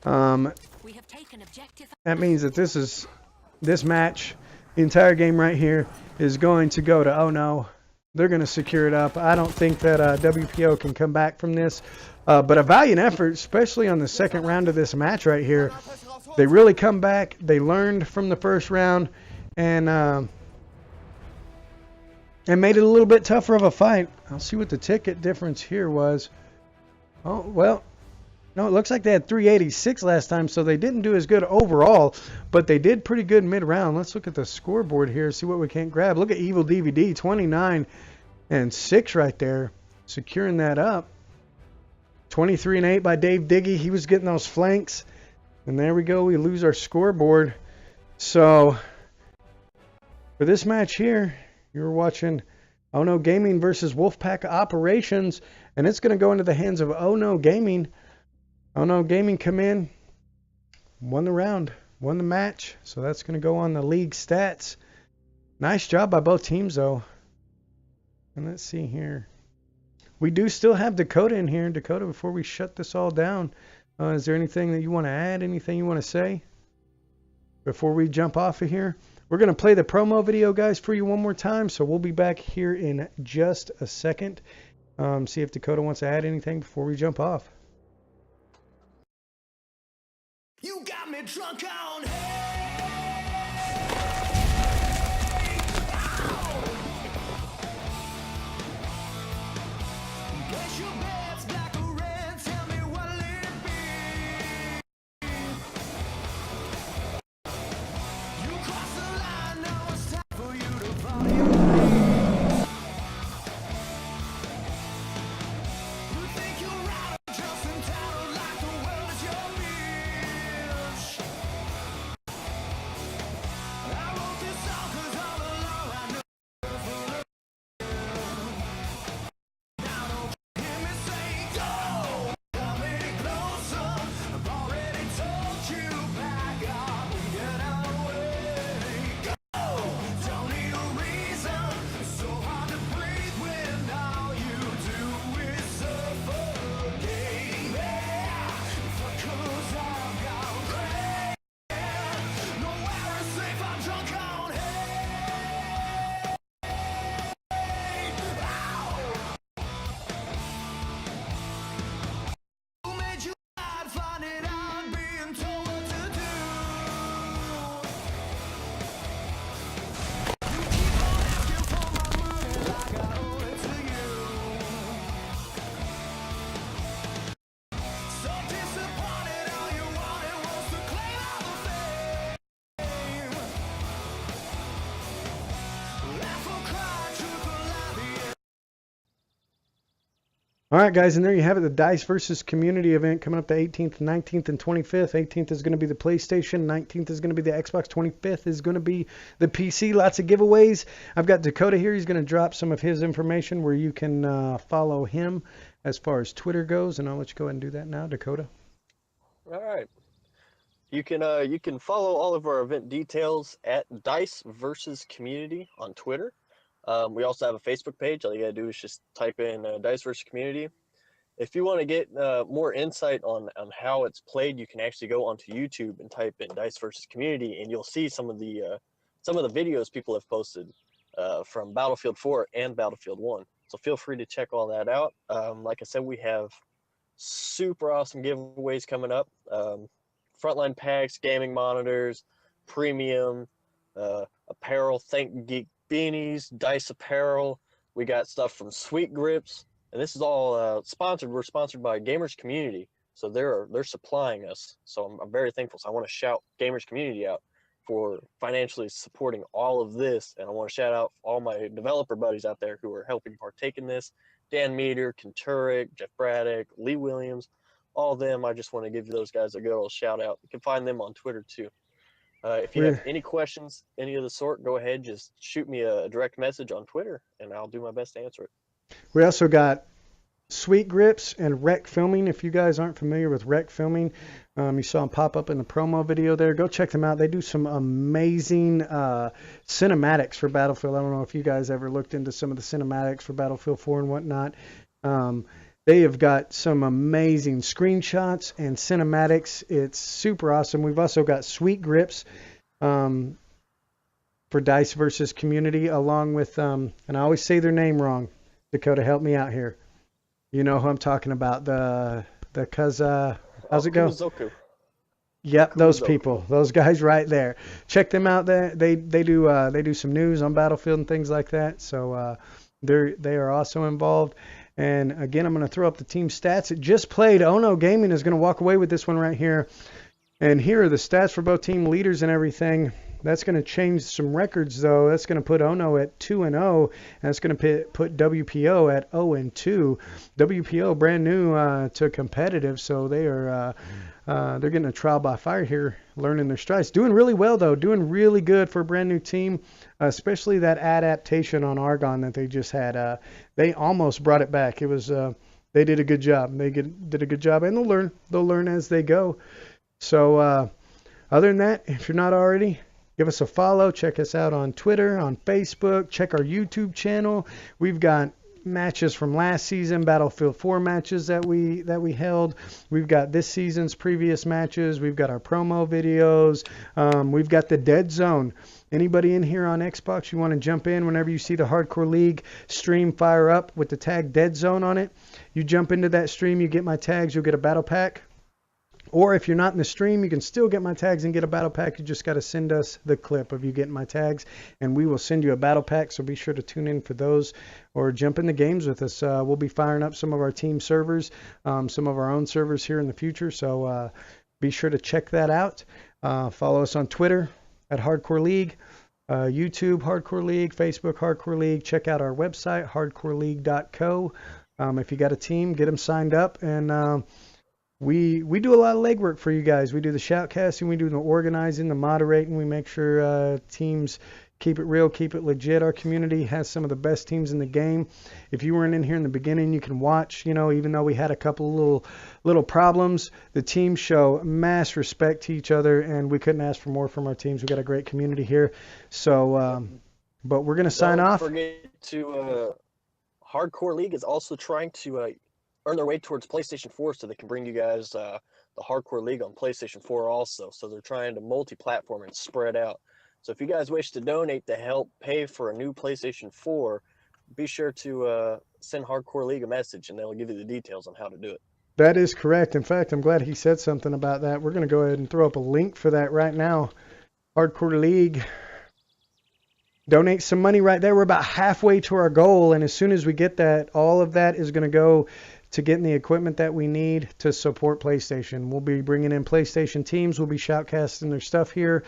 We have taken objective. That means that this match, the entire game right here, is going to go to OHNO. They're going to secure it up. I don't think that WPO can come back from this. But a valiant effort, especially on the second round of this match right here. They really come back. They learned from the first round and made it a little bit tougher of a fight. I'll see what the ticket difference here was. Oh, well, no, it looks like they had 386 last time, so they didn't do as good overall, but they did pretty good mid-round. Let's look at the scoreboard here, see what we can't grab. Look at Evil DVD, 29 and 6 right there, securing that up. 23 and 8 by Dave Diggy. He was getting those flanks. And there we go. We lose our scoreboard. So, for this match here, you're watching OHNO Gaming versus Wolfpack Operations. And it's going to go into the hands of OHNO Gaming. OHNO Gaming come in, won the round, won the match. So that's going to go on the league stats. Nice job by both teams, though. And let's see here. We do still have Dakota in here. Dakota, before we shut this all down, is there anything that you want to add? Anything you want to say before we jump off of here? We're going to play the promo video, guys, for you one more time. So we'll be back here in just a second. See if Dakota wants to add anything before we jump off. You got me drunk on Guess your bed's black or red, tell me what'll it be? You crossed the line, now it's time for you to follow your lead. You think you're right, just entitled like the world is your bitch. All right, guys, and there you have it, the Dice versus Community event coming up the 18th, 19th, and 25th. 18th is going to be the PlayStation, 19th is going to be the Xbox, 25th is going to be the PC. Lots of giveaways. I've got Dakota here. He's going to drop some of his information where you can follow him as far as Twitter goes, and I'll let you go ahead and do that now, Dakota. All right. You can follow all of our event details at Dice versus Community on Twitter. We also have a Facebook page. All you gotta do is just type in Dice versus Community. If you want to get more insight on how it's played, you can actually go onto YouTube and type in Dice versus Community, and you'll see some of the videos people have posted from Battlefield 4 and Battlefield 1. So feel free to check all that out. Like I said, we have super awesome giveaways coming up. Frontline packs, gaming monitors, premium, apparel, Thank Geek beanies, Dice apparel. We got stuff from Sweet Grips, and this is all sponsored. We're sponsored by Gamers Community, so they're supplying us. So I'm very thankful. So I want to shout Gamers Community out for financially supporting all of this, and I want to shout out all my developer buddies out there who are helping partake in this. Dan Meter, Kenturick, Jeff Braddock, Lee Williams, all of them. I just want to give those guys a good old shout out. You can find them on Twitter too. If you have any questions, any of the sort, go ahead, just shoot me a direct message on Twitter, and I'll do my best to answer it. We also got Sweet Grips and Rec Filming. If you guys aren't familiar with Rec Filming, you saw them pop up in the promo video there. Go check them out. They do some amazing cinematics for Battlefield. I don't know if you guys ever looked into some of the cinematics for Battlefield 4 and whatnot. They have got some amazing screenshots and cinematics. It's super awesome. We've also got Sweet Grips for Dice versus Community, along with, and I always say their name wrong. Dakota, help me out here. You know who I'm talking about. The how's it go? Kumazoku. Yep, those people, those guys right there. Check them out. They do some news on Battlefield and things like that. So they are also involved. And again, I'm going to throw up the team stats. It just played. OHNO Gaming is going to walk away with this one right here. And here are the stats for both team leaders and everything. That's going to change some records, though. That's going to put OHNO at 2-0, and that's going to put WPO at 0-2. WPO brand new to competitive, so they're getting a trial by fire here, learning their strides. Doing really well, though. Doing really good for a brand new team, especially that adaptation on Argonne that they just had. They almost brought it back. It was they did a good job. They did a good job, and they'll learn as they go. So other than that, if you're not already, give us a follow. Check us out on Twitter, on Facebook. Check our YouTube channel. We've got matches from last season, Battlefield 4 matches that we held. We've got this season's previous matches. We've got our promo videos. We've got the Dead Zone. Anybody in here on Xbox, you want to jump in whenever you see the Hardcore League stream fire up with the tag Dead Zone on it, you jump into that stream, you get my tags, you'll get a battle pack. Or if you're not in the stream, you can still get my tags and get a battle pack. You just got to send us the clip of you getting my tags, and we will send you a battle pack. So be sure to tune in for those, or jump in the games with us. We'll be firing up some of our team servers, some of our own servers here in the future. So be sure to check that out. Follow us on Twitter at Hardcore League, YouTube Hardcore League, Facebook Hardcore League. Check out our website, hardcoreleague.co. If you got a team, get them signed up, and we do a lot of legwork for you guys. We do the shoutcasting, we do the organizing, the moderating. We make sure teams keep it real, keep it legit. Our community has some of the best teams in the game. If you weren't in here in the beginning, you can watch. You know, even though we had a couple little problems, the teams show mass respect to each other, and we couldn't ask for more from our teams. We got a great community here. So, but we're gonna sign off. Don't forget to Hardcore League is also trying to earn their way towards PlayStation 4, so they can bring you guys the Hardcore League on PlayStation 4 also. So they're trying to multi-platform and spread out. So if you guys wish to donate to help pay for a new PlayStation 4, be sure to send Hardcore League a message, and they'll give you the details on how to do it. That is correct. In fact, I'm glad he said something about that. We're going to go ahead and throw up a link for that right now. Hardcore League. Donate some money right there. We're about halfway to our goal, and as soon as we get that, all of that is going to go to getting the equipment that we need to support PlayStation. We'll be bringing in PlayStation teams. We'll be shoutcasting their stuff here.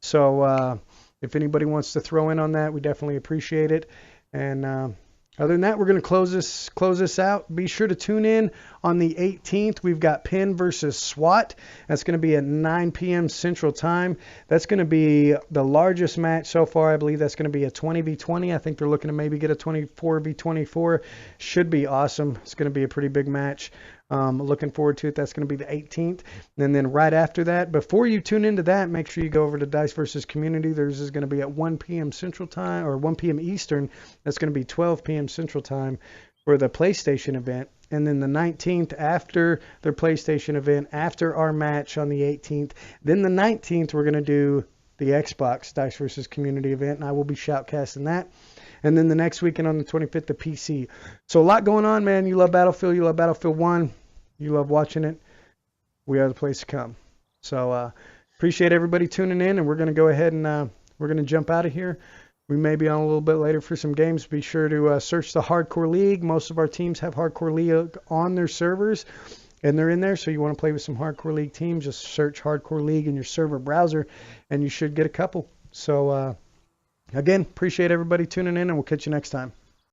So if anybody wants to throw in on that, we definitely appreciate it. And Other than that, we're going to close this out. Be sure to tune in on the 18th. We've got Penn versus SWAT. That's going to be at 9 p.m. Central Time. That's going to be the largest match so far. I believe that's going to be a 20v20. I think they're looking to maybe get a 24v24. Should be awesome. It's going to be a pretty big match. Looking forward to it. That's going to be the 18th. And then right after that, before you tune into that, make sure you go over to Dice versus Community. Theirs is going to be at 1 p.m. Central Time, or 1 p.m. Eastern. That's going to be 12 p.m. Central Time for the PlayStation event. And then the 19th, after their PlayStation event, after our match on the 18th, then the 19th, we're going to do the Xbox Dice versus Community event, and I will be shoutcasting that. And then the next weekend on the 25th, the PC. So a lot going on, man. You love Battlefield. You love Battlefield 1. You love watching it. We are the place to come. So appreciate everybody tuning in, and we're going to go ahead and we're going to jump out of here. We may be on a little bit later for some games. Be sure to search the Hardcore League. Most of our teams have Hardcore League on their servers, and they're in there. So you want to play with some Hardcore League teams, just search Hardcore League in your server browser, and you should get a couple. So again, appreciate everybody tuning in, and we'll catch you next time.